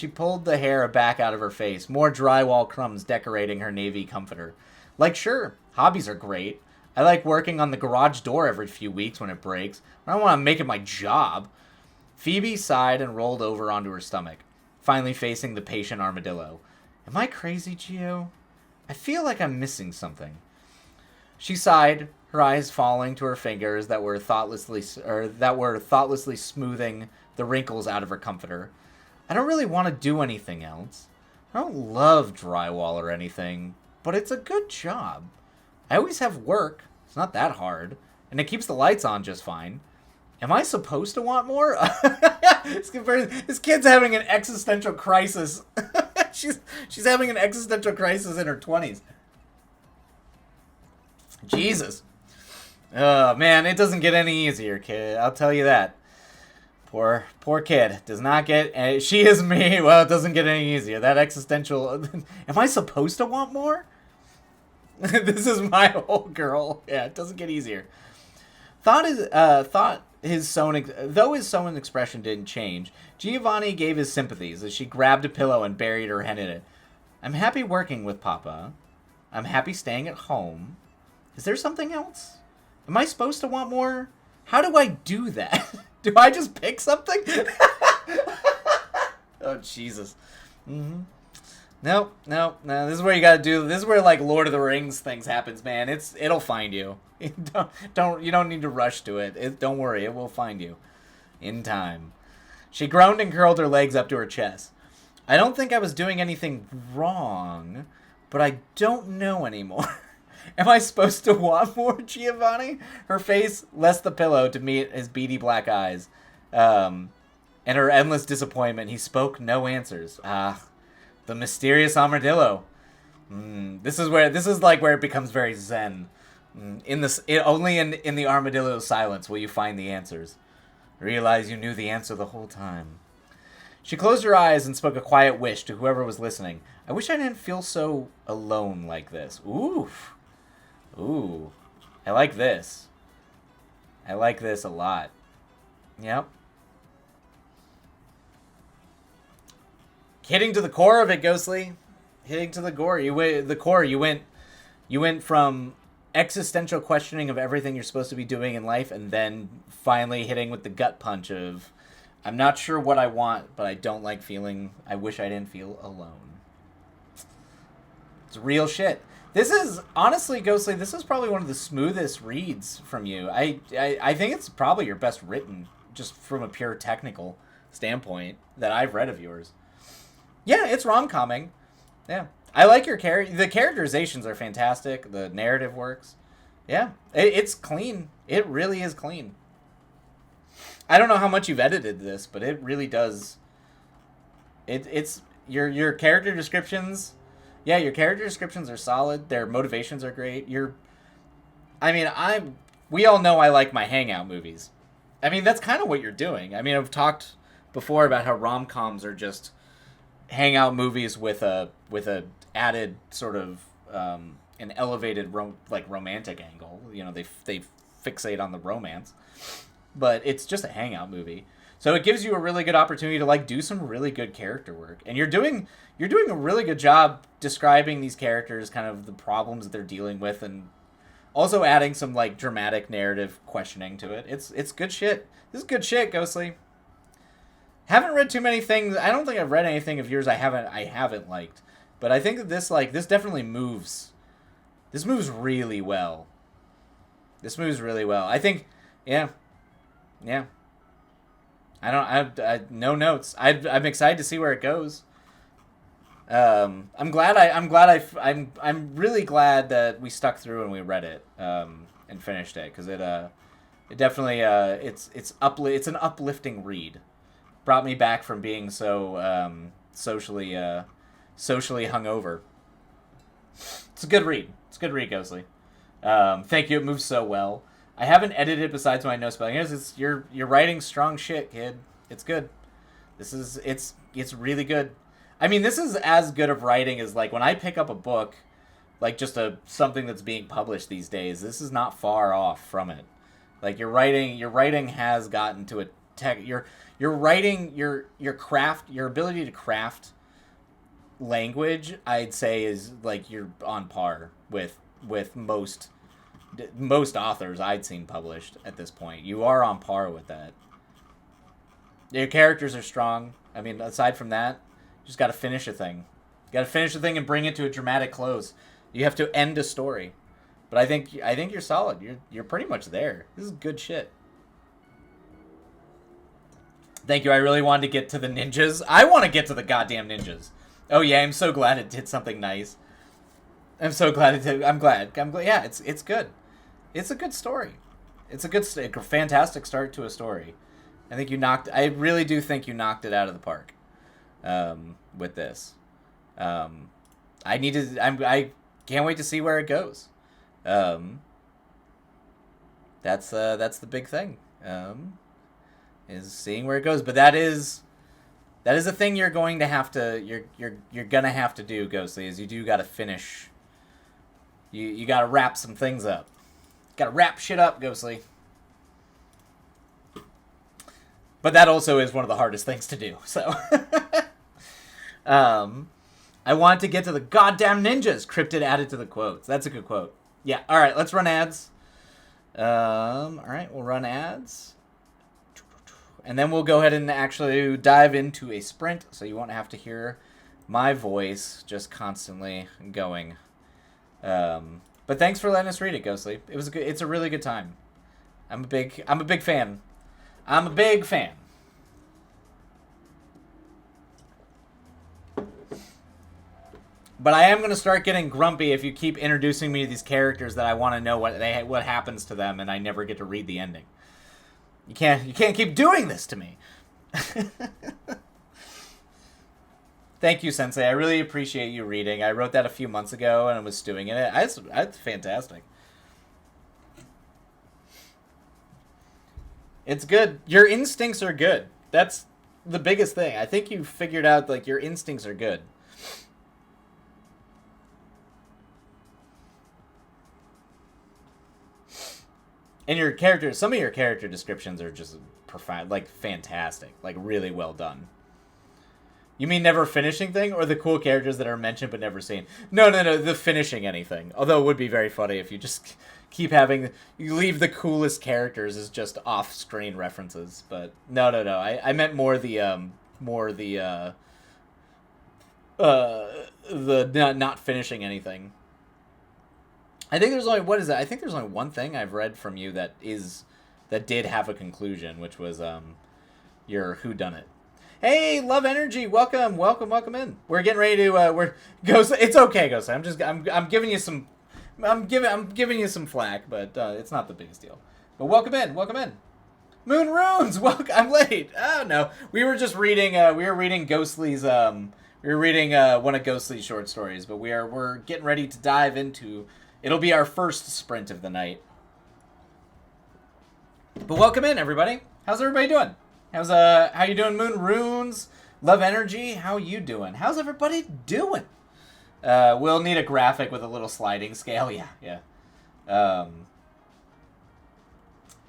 face, more drywall crumbs decorating her navy comforter. Like, sure, hobbies are great. I like working on the garage door every few weeks when it breaks. I don't want to make it my job. Phoebe sighed and rolled over onto her stomach, finally facing the patient armadillo. Am I crazy, Gio? I feel like I'm missing something. She sighed, her eyes falling to her fingers that were thoughtlessly smoothing the wrinkles out of her comforter. I don't really want to do anything else. I don't love drywall or anything, but it's a good job. I always have work. It's not that hard, and it keeps the lights on just fine. Am I supposed to want more? This kid's having an existential crisis. She's having an existential crisis in her 20s. Jesus. Oh, man, it doesn't get any easier, kid. I'll tell you that. Poor kid. Does not get... She is me. Well, it doesn't get any easier. That existential... Am I supposed to want more? This is my old girl. Yeah, it doesn't get easier. Though his sewn expression didn't change, Giovanni gave his sympathies as she grabbed a pillow and buried her head in it. I'm happy working with Papa. I'm happy staying at home. Is there something else? Am I supposed to want more? How do I do that? Do I just pick something? Oh, Jesus. Mm-hmm. No. This is where you gotta do. This is where like Lord of the Rings things happens, man. It'll find you. You don't need to rush to it. Don't worry, it will find you in time. She groaned and curled her legs up to her chest. I don't think I was doing anything wrong, but I don't know anymore. Am I supposed to want more, Giovanni? Her face left the pillow to meet his beady black eyes. And her endless disappointment. He spoke no answers. The mysterious armadillo. This is where it becomes very zen. Only in the armadillo's silence will you find the answers. Realize you knew the answer the whole time. She closed her eyes and spoke a quiet wish to whoever was listening. I wish I didn't feel so alone like this. Oof. Ooh. I like this. I like this a lot. Yep. Hitting to the core of it, Ghostly. Hitting to the core. You went from existential questioning of everything you're supposed to be doing in life, and then finally hitting with the gut punch of, I'm not sure what I want, but I don't like feeling, I wish I didn't feel alone. It's real shit. This is honestly, Ghostly. This is probably one of the smoothest reads from you. I think it's probably your best written, just from a pure technical standpoint that I've read of yours. Yeah, it's rom-comming. Yeah, I like your character. The characterizations are fantastic. The narrative works. Yeah, it's clean. It really is clean. I don't know how much you've edited this, but it really does. It's your character descriptions. Yeah, your character descriptions are solid. Their motivations are great. I mean, we all know I like my hangout movies. I mean, that's kind of what you're doing. I mean, I've talked before about how rom-coms are just hangout movies with a added sort of an elevated romantic angle. You know, they fixate on the romance, but it's just a hangout movie. So it gives you a really good opportunity to like do some really good character work, and you're doing a really good job describing these characters, kind of the problems that they're dealing with, and also adding some like dramatic narrative questioning to it. It's good shit. This is good shit, Ghostly. Haven't read too many things. I don't think I've read anything of yours I haven't liked, but I think that this definitely moves. This moves really well. This moves really well. I think, yeah, yeah. I no notes. I'm excited to see where it goes. I'm really glad that we stuck through and we read it and finished it, because it definitely it's an uplifting read. Brought me back from being so socially hungover. It's a good read. It's a good read, Ghostly. Thank you. It moves so well. I haven't edited besides my no spelling. You're writing strong shit, kid. It's good. It's really good. I mean, this is as good of writing as like when I pick up a book, like just something that's being published these days. This is not far off from it. Like your writing has gotten to a tech. Your writing, your craft, your ability to craft language, I'd say, is like you're on par with most authors I'd seen published at this point. You are on par with that. Your characters are strong. I mean, aside from that, you just got to finish a thing. You got to finish a thing and bring it to a dramatic close. You have to end a story. But I think you're solid. You're pretty much there. This is good shit. Thank you. I really wanted to get to the ninjas. I want to get to the goddamn ninjas. Oh yeah, I'm so glad it did something nice. I'm so glad it did. I'm glad. Yeah, it's good. It's a good story. It's a fantastic start to a story. I really do think you knocked it out of the park with this. I can't wait to see where it goes. That's the big thing. Is seeing where it goes, but that is a thing you're going to have to you're gonna have to do, Ghostly, is you do got to finish. You got to wrap some things up. Got to wrap shit up, Ghostly. But that also is one of the hardest things to do. So, I want to get to the goddamn ninjas. Cryptid added to the quotes. That's a good quote. Yeah. All right. Let's run ads. All right. We'll run ads. And then we'll go ahead and actually dive into a sprint, so you won't have to hear my voice just constantly going. But thanks for letting us read it, Ghostly. It's a really good time. I'm a big fan. I'm a big fan. But I am going to start getting grumpy if you keep introducing me to these characters that I want to know what happens to them, and I never get to read the ending. You can't keep doing this to me. Thank you, Sensei. I really appreciate you reading. I wrote that a few months ago and I was stewing in it. It's fantastic. It's good. Your instincts are good. That's the biggest thing. I think you figured out, like, your instincts are good. And some of your character descriptions are just profound, like fantastic, like really well done. You mean never finishing thing, or the cool characters that are mentioned but never seen? No, the finishing anything. Although it would be very funny if you just you leave the coolest characters as just off-screen references. But no. I meant more the not finishing anything. I think there's only, what is that? I think there's only one thing I've read from you that did have a conclusion, which was your whodunit. Hey, Love Energy, welcome, welcome, welcome in. We're getting ready to we're Ghost. It's okay, Ghost. I'm giving you some I'm giving you some flack, but it's not the biggest deal. But welcome in, welcome in. Moon Runes, welcome. I'm late. Oh no, we were just reading. We were reading Ghostly's. We were reading one of Ghostly's short stories, but we're getting ready to dive into. It'll be our first sprint of the night. But welcome in, everybody. How's everybody doing? How you doing, Moon Runes? Love Energy, how you doing? How's everybody doing? We'll need a graphic with a little sliding scale. Yeah.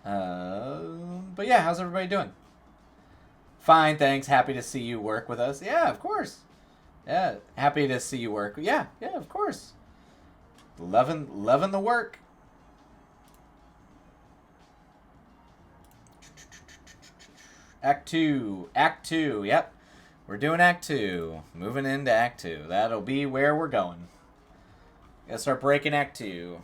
But yeah, how's everybody doing? Fine, thanks. Happy to see you work with us. Yeah, of course. Yeah, happy to see you work. Yeah, of course. Loving the work. Act 2. Yep. We're doing Act 2. Moving into Act 2. That'll be where we're going. Gotta start breaking Act 2.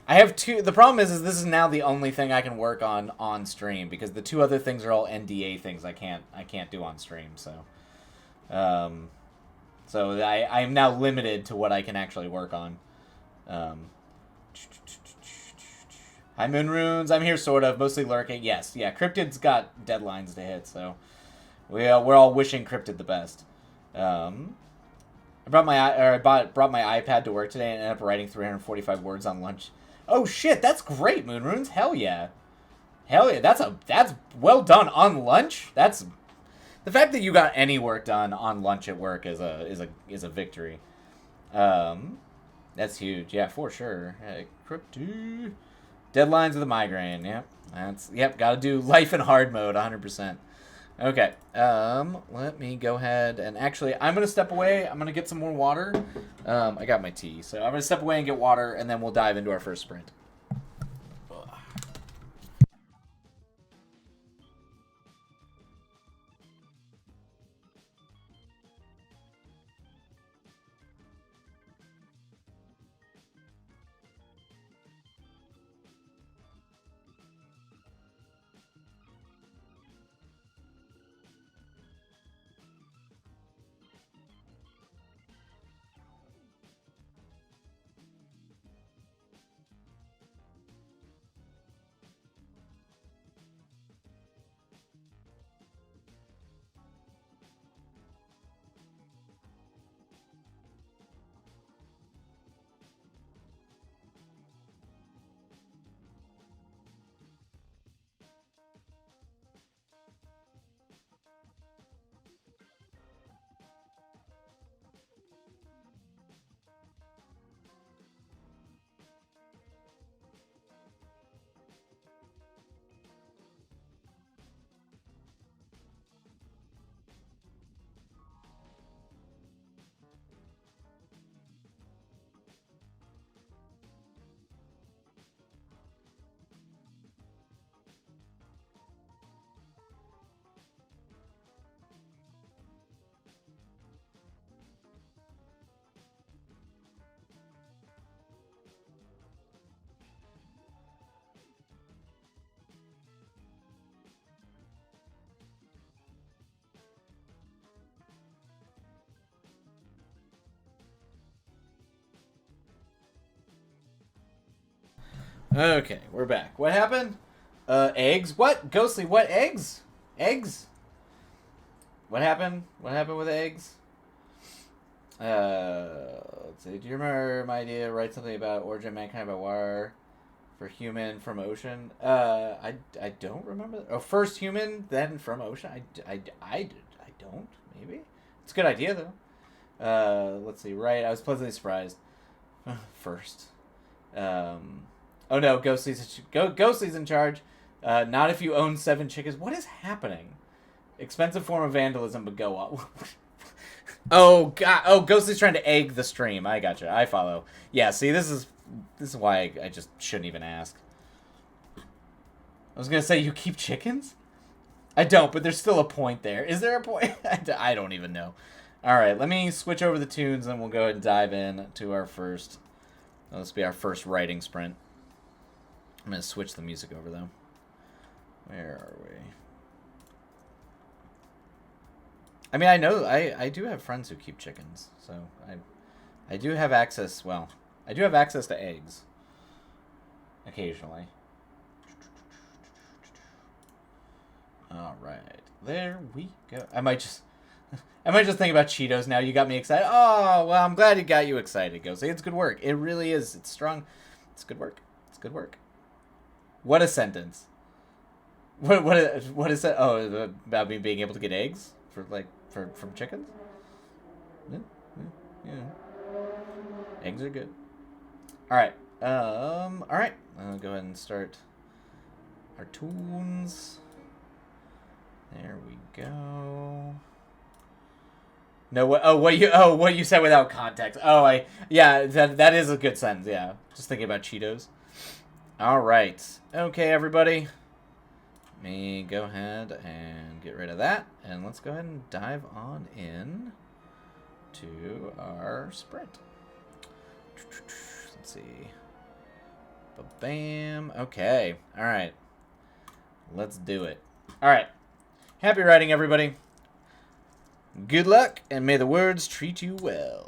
I have two. The problem is this is now the only thing I can work on stream, because the two other things are all NDA things I can't do on stream. So, I'm now limited to what I can actually work on. Hi, Moon Runes. I'm here, sort of, mostly lurking. Yes, yeah. Cryptid's got deadlines to hit, so we're all wishing Cryptid the best. I brought my iPad to work today and ended up writing 345 words on lunch. Oh shit, that's great, Moon Runes. Hell yeah. That's well done on lunch. That's the fact that you got any work done on lunch at work is a victory. That's huge. Yeah, for sure. Hey, Crypty. Deadlines of the migraine. Yep. Got to do life in hard mode 100%. Okay. Let me go ahead and actually, I'm going to step away. I'm going to get some more water. I got my tea. So I'm going to step away and get water, and then we'll dive into our first sprint. Okay, we're back. What happened? Eggs? What? Ghostly, what? Eggs? Eggs? What happened? What happened with eggs? Let's see. Do you remember my idea? Write something about origin of mankind by water for human from ocean. I don't remember. Oh, first human, then from ocean. I don't. Maybe it's a good idea though. Let's see. Right. I was pleasantly surprised. First. Oh no, Ghostly's in charge. Not if you own 7 chickens. What is happening? Expensive form of vandalism, but go up. Oh god. Oh, Ghostly's trying to egg the stream. I gotcha. I follow. Yeah. See, this is why I just shouldn't even ask. I was gonna say you keep chickens. I don't, but there's still a point there. Is there a point? I don't even know. All right, let me switch over the tunes, and we'll go ahead and dive in to our first This will be our first writing sprint. I'm going to switch the music over, though. Where are we? I mean, I know I do have friends who keep chickens, so I do have access. Well, I do have access to eggs occasionally. All right, there we go. I might just think about Cheetos now. You got me excited. Oh well, I'm glad it got you excited. Go say it's good work. It really is. It's strong. It's good work. It's good work. What a sentence. What is that? Oh, about me being able to get eggs from chickens. Yeah, yeah, yeah. Eggs are good. All right. All right. I'll go ahead and start our tunes. There we go. No, what you said without context. Yeah, that is a good sentence. Yeah, just thinking about Cheetos. All right. Okay, everybody. Let me go ahead and get rid of that, and let's go ahead and dive on in to our sprint. Let's see. Bam. Okay. All right. Let's do it. All right. Happy writing, everybody. Good luck, and may the words treat you well.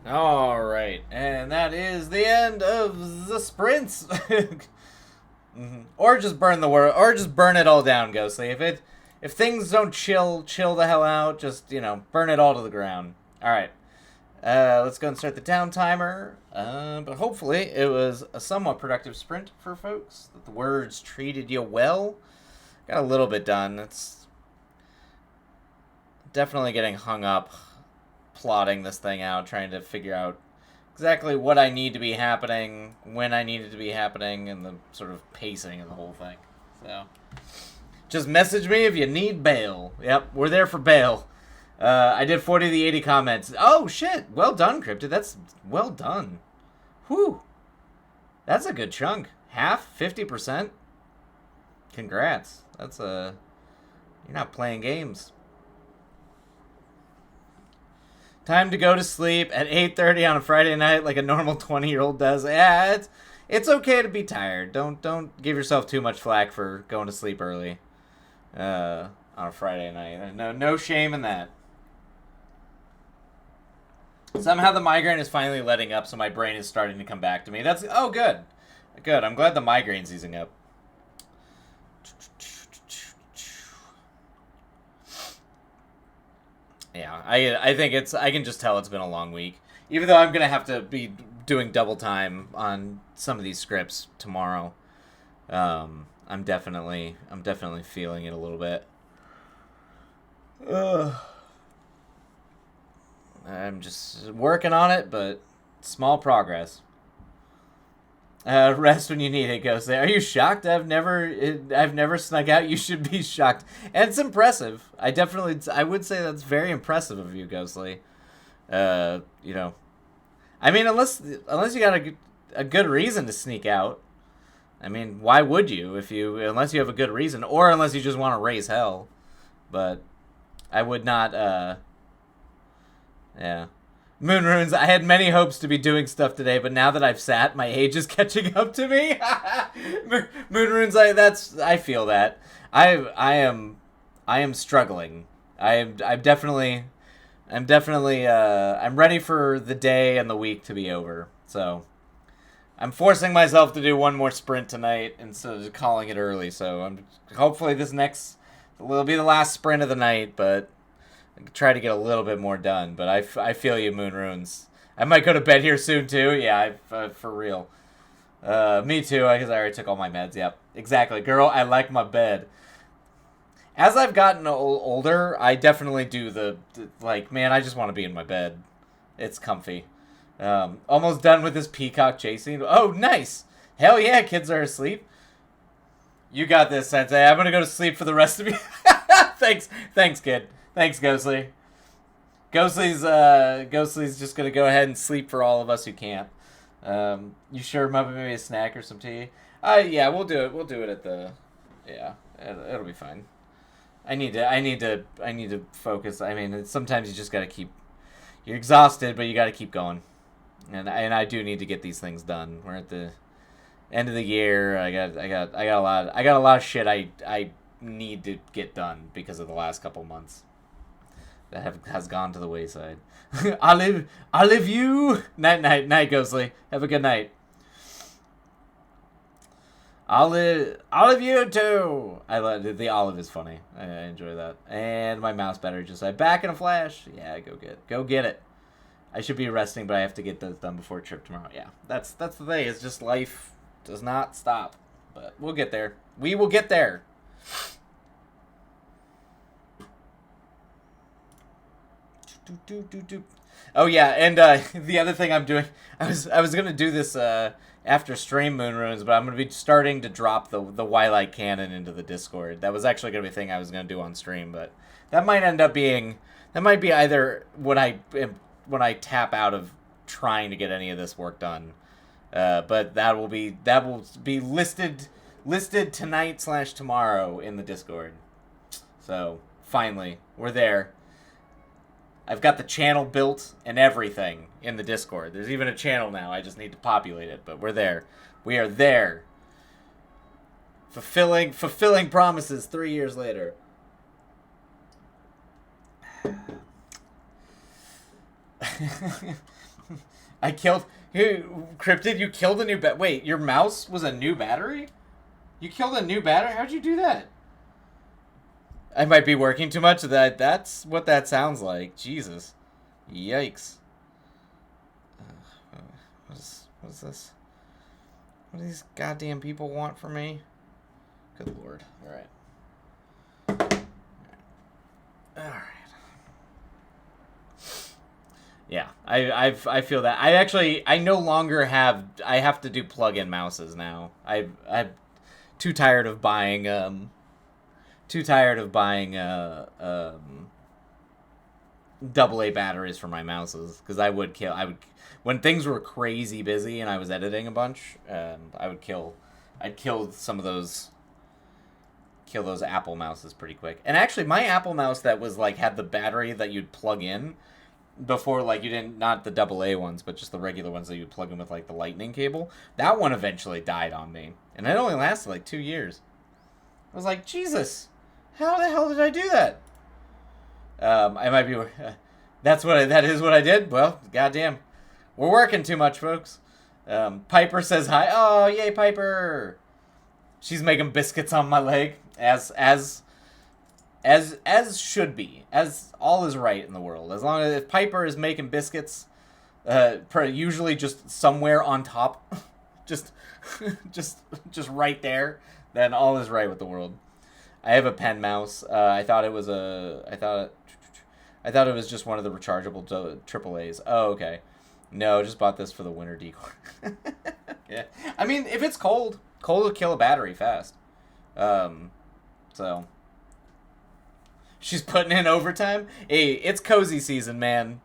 All right, and that is the end of the sprints. Or just burn the world, or just burn it all down, Ghostly. If things don't chill the hell out. Just burn it all to the ground. All right. Let's go and start the down timer. But hopefully it was a somewhat productive sprint for folks. That the words treated you well. Got a little bit done. It's definitely getting hung up plotting this thing out, trying to figure out exactly what I need to be happening, when I need it to be happening, and the sort of pacing of the whole thing. So, just message me if you need bail. Yep, we're there for bail. I did 40 of the 80 comments. Oh, shit. Well done, Cryptid. That's well done. Whew. That's a good chunk. Half? 50%? Congrats. That's a... You're not playing games. Time to go to sleep at 8:30 on a Friday night like a normal 20-year-old does. Yeah, it's okay to be tired. Don't give yourself too much flack for going to sleep early on a Friday night. No shame in that. Somehow the migraine is finally letting up, so my brain is starting to come back to me. That's good. Good. I'm glad the migraine's easing up. Yeah, I think I can just tell it's been a long week. Even though I'm going to have to be doing double time on some of these scripts tomorrow. I'm definitely feeling it a little bit. I'm just working on it, but small progress. Rest when you need it, Ghost. Are you shocked? I've never snuck out. You should be shocked, and it's impressive. I would say that's very impressive of you, Ghostly. I mean, unless you got a good reason to sneak out. I mean, why would you unless you have a good reason, or unless you just want to raise hell? But I would not. Yeah. Moon Runes, I had many hopes to be doing stuff today, but now that I've sat, my age is catching up to me. Moon Runes, I feel that. I am struggling. I'm definitely I'm ready for the day and the week to be over. So I'm forcing myself to do one more sprint tonight instead of calling it early. So hopefully this next will be the last sprint of the night, but try to get a little bit more done, but I feel you, Moon Runes. I might go to bed here soon, too. Yeah, for real. Me too, because I already took all my meds. Yep, exactly. Girl, I like my bed. As I've gotten older, I definitely do man, I just want to be in my bed. It's comfy. Almost done with this peacock chasing. Oh, nice. Hell yeah, kids are asleep. You got this, Sensei. I'm going to go to sleep for the rest of you. Thanks, kid. Thanks, Ghostly. Ghostly's just gonna go ahead and sleep for all of us who can't. You sure maybe a snack or some tea? Yeah, we'll do it. We'll do it at the. Yeah, it'll be fine. I need to focus. I mean, sometimes you just gotta keep. You're exhausted, but you gotta keep going. And I do need to get these things done. We're at the end of the year. I got a lot of shit I need to get done because of the last couple months. That has gone to the wayside. Olive you. Night, Ghostly. Have a good night. Olive you too. I love the olive is funny. I enjoy that. And my mouse battery just said back in a flash. Yeah, go get it. I should be resting, but I have to get those done before trip tomorrow. Yeah, that's the thing. It's just life does not stop, but we'll get there. We will get there. Oh yeah, and the other thing I'm doing, I was gonna do this after stream Moon Runes, but I'm gonna be starting to drop the Wilight Cannon into the Discord. That was actually gonna be a thing I was gonna do on stream, but that might be either when I tap out of trying to get any of this work done, but that will be listed tonight/tomorrow in the Discord. So finally, we're there. I've got the channel built and everything in the Discord. There's even a channel now. I just need to populate it, but we're there. We are there. Fulfilling promises 3 years later. I killed... Cryptid, you killed a new... Wait, your mouse was a new battery? You killed a new battery? How'd you do that? I might be working too much. That's what that sounds like. Jesus. Yikes. What is this? What do these goddamn people want from me? Good lord. Alright. Alright. Yeah, I feel that. I no longer have... I have to do plug-in mouses now. I'm too tired of buying, AA batteries for my mouses, because I would when things were crazy busy and I was editing a bunch, I'd kill some of those Apple mouses pretty quick. And actually, my Apple mouse that was like had the battery that you'd plug in before, like, you didn't, not the AA ones, but just the regular ones that you'd plug in with like the lightning cable, that one eventually died on me, and it only lasted like 2 years. I was like, Jesus, how the hell did I do that? I might be... that is what I did? Well, goddamn. We're working too much, folks. Piper says hi. Oh, yay, Piper. She's making biscuits on my leg. As should be. As all is right in the world. As long as if Piper is making biscuits, usually just somewhere on top, just right there, then all is right with the world. I have a pen mouse. I thought it was just one of the rechargeable AAAs. Oh, okay. No, just bought this for the winter decor. Yeah. I mean, if it's cold will kill a battery fast. So she's putting in overtime. Hey, it's cozy season, man.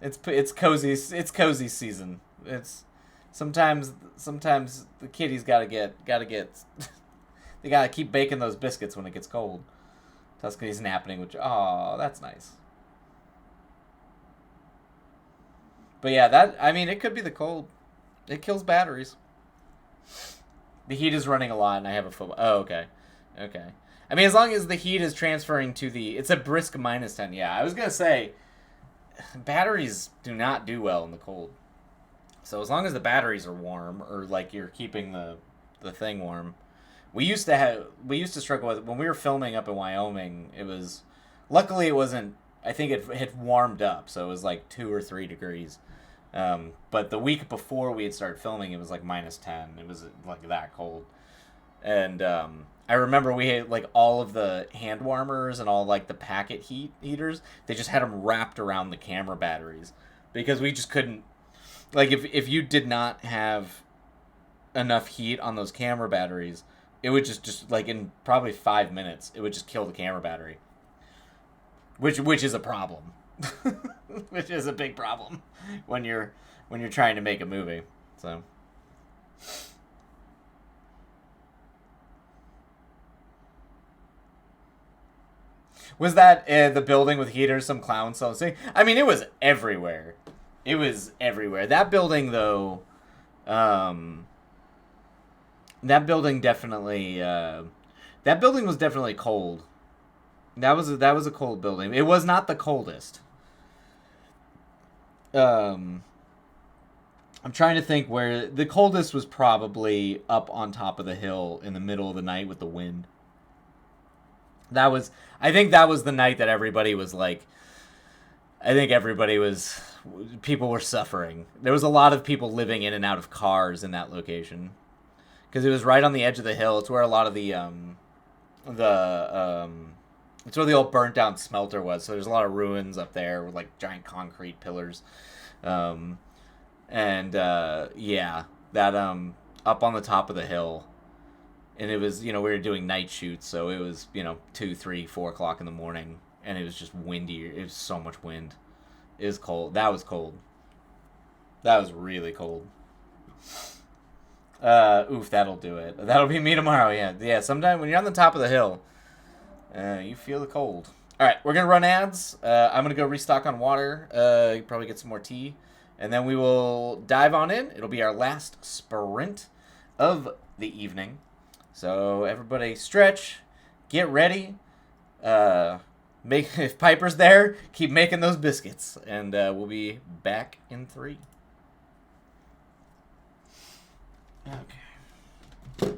It's cozy season. It's sometimes the kitties gotta get they gotta keep baking those biscuits when it gets cold. Tuscany's napping, which, oh, that's nice. But yeah, I mean, it could be the cold. It kills batteries. The heat is running a lot, and I have a football. Oh, okay. Okay. I mean, as long as the heat is transferring to it's a brisk -10. Yeah, I was going to say, batteries do not do well in the cold. So as long as the batteries are warm, or like you're keeping the thing warm. We used to struggle with, when we were filming up in Wyoming, luckily it wasn't, I think it had warmed up, so it was like 2 or 3 degrees. But the week before we had started filming, it was like -10. It was like that cold. And I remember we had like all of the hand warmers and all like the packet heaters, they just had them wrapped around the camera batteries, because we just couldn't, like, if you did not have enough heat on those camera batteries, it would just like in probably 5 minutes, it would just kill the camera battery. Which is a problem. Which is a big problem when you're trying to make a movie. So was that the building with heaters, some clown selling? I mean, it was everywhere. It was everywhere. That building, though, that building definitely, that building was definitely cold. That was a cold building. It was not the coldest. I'm trying to think where the coldest was. Probably up on top of the hill in the middle of the night with the wind. I think that was the night that everybody was like, people were suffering. There was a lot of people living in and out of cars in that location, because it was right on the edge of the hill. It's where a lot of it's where the old burnt down smelter was. So there's a lot of ruins up there with like giant concrete pillars. Yeah, that up on the top of the hill. And it was, we were doing night shoots, so it was, 2, 3, 4 o'clock in the morning, and it was just windy. It was so much wind. It was cold. That was cold. That was really cold. Oof, that'll do it. That'll be me tomorrow, yeah. Yeah, sometime when you're on the top of the hill, you feel the cold. All right, we're going to run ads. I'm going to go restock on water, probably get some more tea, and then we will dive on in. It'll be our last sprint of the evening. So everybody stretch, get ready. If Piper's there, keep making those biscuits, and we'll be back in 3. Okay.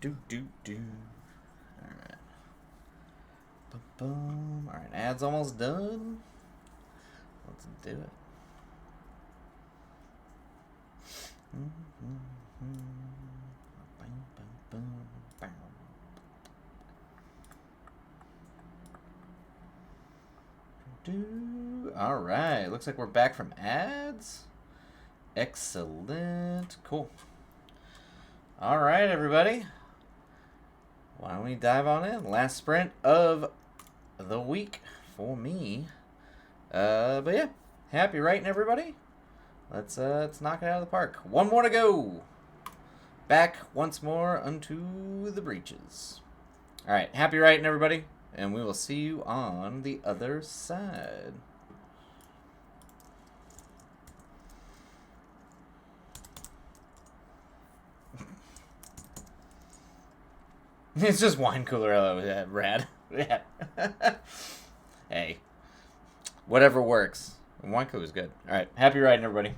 Do do do. All right. Boom, boom. All right. Ad's almost done. Let's do it. All right. Looks like we're back from ads. Excellent. Cool. All right, everybody. Why don't we dive on in? Last sprint of the week for me. But yeah, happy writing, everybody. Let's knock it out of the park. One more to go. Back once more unto the breaches. All right, happy writing, everybody, and we will see you on the other side. It's just wine cooler. Oh, rad. Yeah. Hey, whatever works. Wine cooler is good. All right, happy writing, everybody.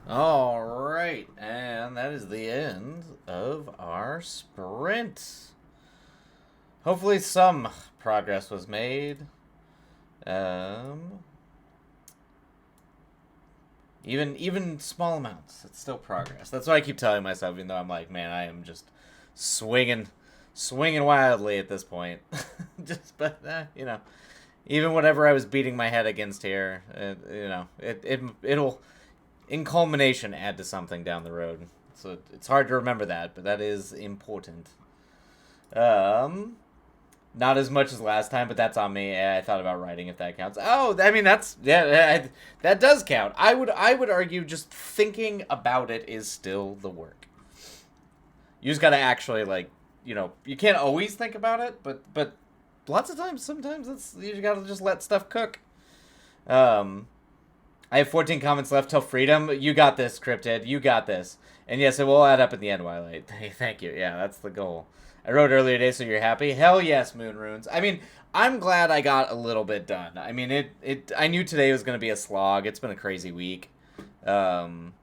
All right, and that is the end of our sprint. Hopefully, some progress was made. Um, even small amounts, it's still progress. That's what I keep telling myself, even though I'm like, man, I am just swinging, swinging wildly at this point. But even whatever I was beating my head against here, it'll in culmination add to something down the road. So it's hard to remember that, but that is important. Um, Not as much as last time, but that's on me. I thought about writing if that counts. Oh, I mean that's that does count. I would argue just thinking about it is still the work. You just got to actually you can't always think about it, but lots of times sometimes you got to just let stuff cook. Um I have 14 comments left till freedom. You got this, Cryptid. You got this. And yes, it will add up in the end, Twilight. Thank you. Yeah, that's the goal. I wrote earlier today, so you're happy? Hell yes, Moon Runes. I mean, I'm glad I got a little bit done. I mean, I knew today was going to be a slog. It's been a crazy week. I'm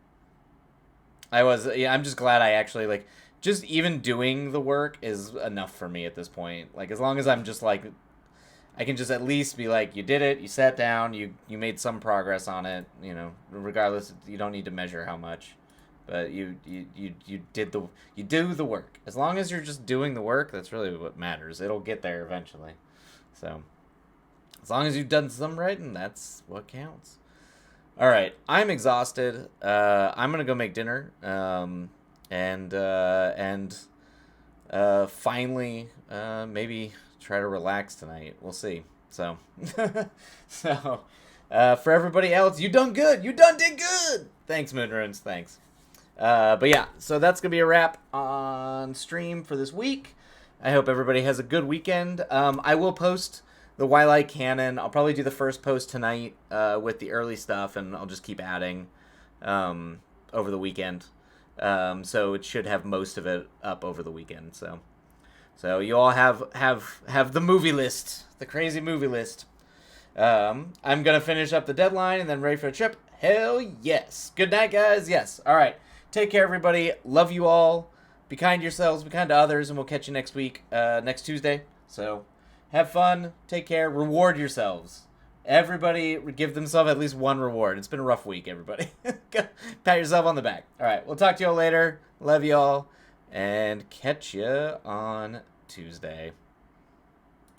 just glad I actually, just even doing the work is enough for me at this point. Like, as long as I'm just, I can just at least be like, you did it, you sat down, you made some progress on it, regardless, you don't need to measure how much, but you do the work. As long as you're just doing the work, that's really what matters. It'll get there eventually. So, as long as you've done some writing, that's what counts. All right, I'm exhausted. I'm gonna go make dinner, and finally, maybe try to relax tonight. We'll see. So, for everybody else, you done good. You did good. Thanks, Moonrunes. Thanks. But yeah, so that's gonna be a wrap on stream for this week. I hope everybody has a good weekend. I will post the Wildlight canon. I'll probably do the first post tonight with the early stuff, and I'll just keep adding over the weekend. So it should have most of it up over the weekend. So you all have the movie list, the crazy movie list. I'm gonna finish up the deadline and then ready for a trip. Hell yes. Good night, guys. Yes. All right. Take care, everybody. Love you all. Be kind to yourselves. Be kind to others, and we'll catch you next week, next Tuesday. So have fun. Take care. Reward yourselves. Everybody give themselves at least one reward. It's been a rough week, everybody. Pat yourself on the back. All right. We'll talk to you all later. Love you all. And catch you on Tuesday.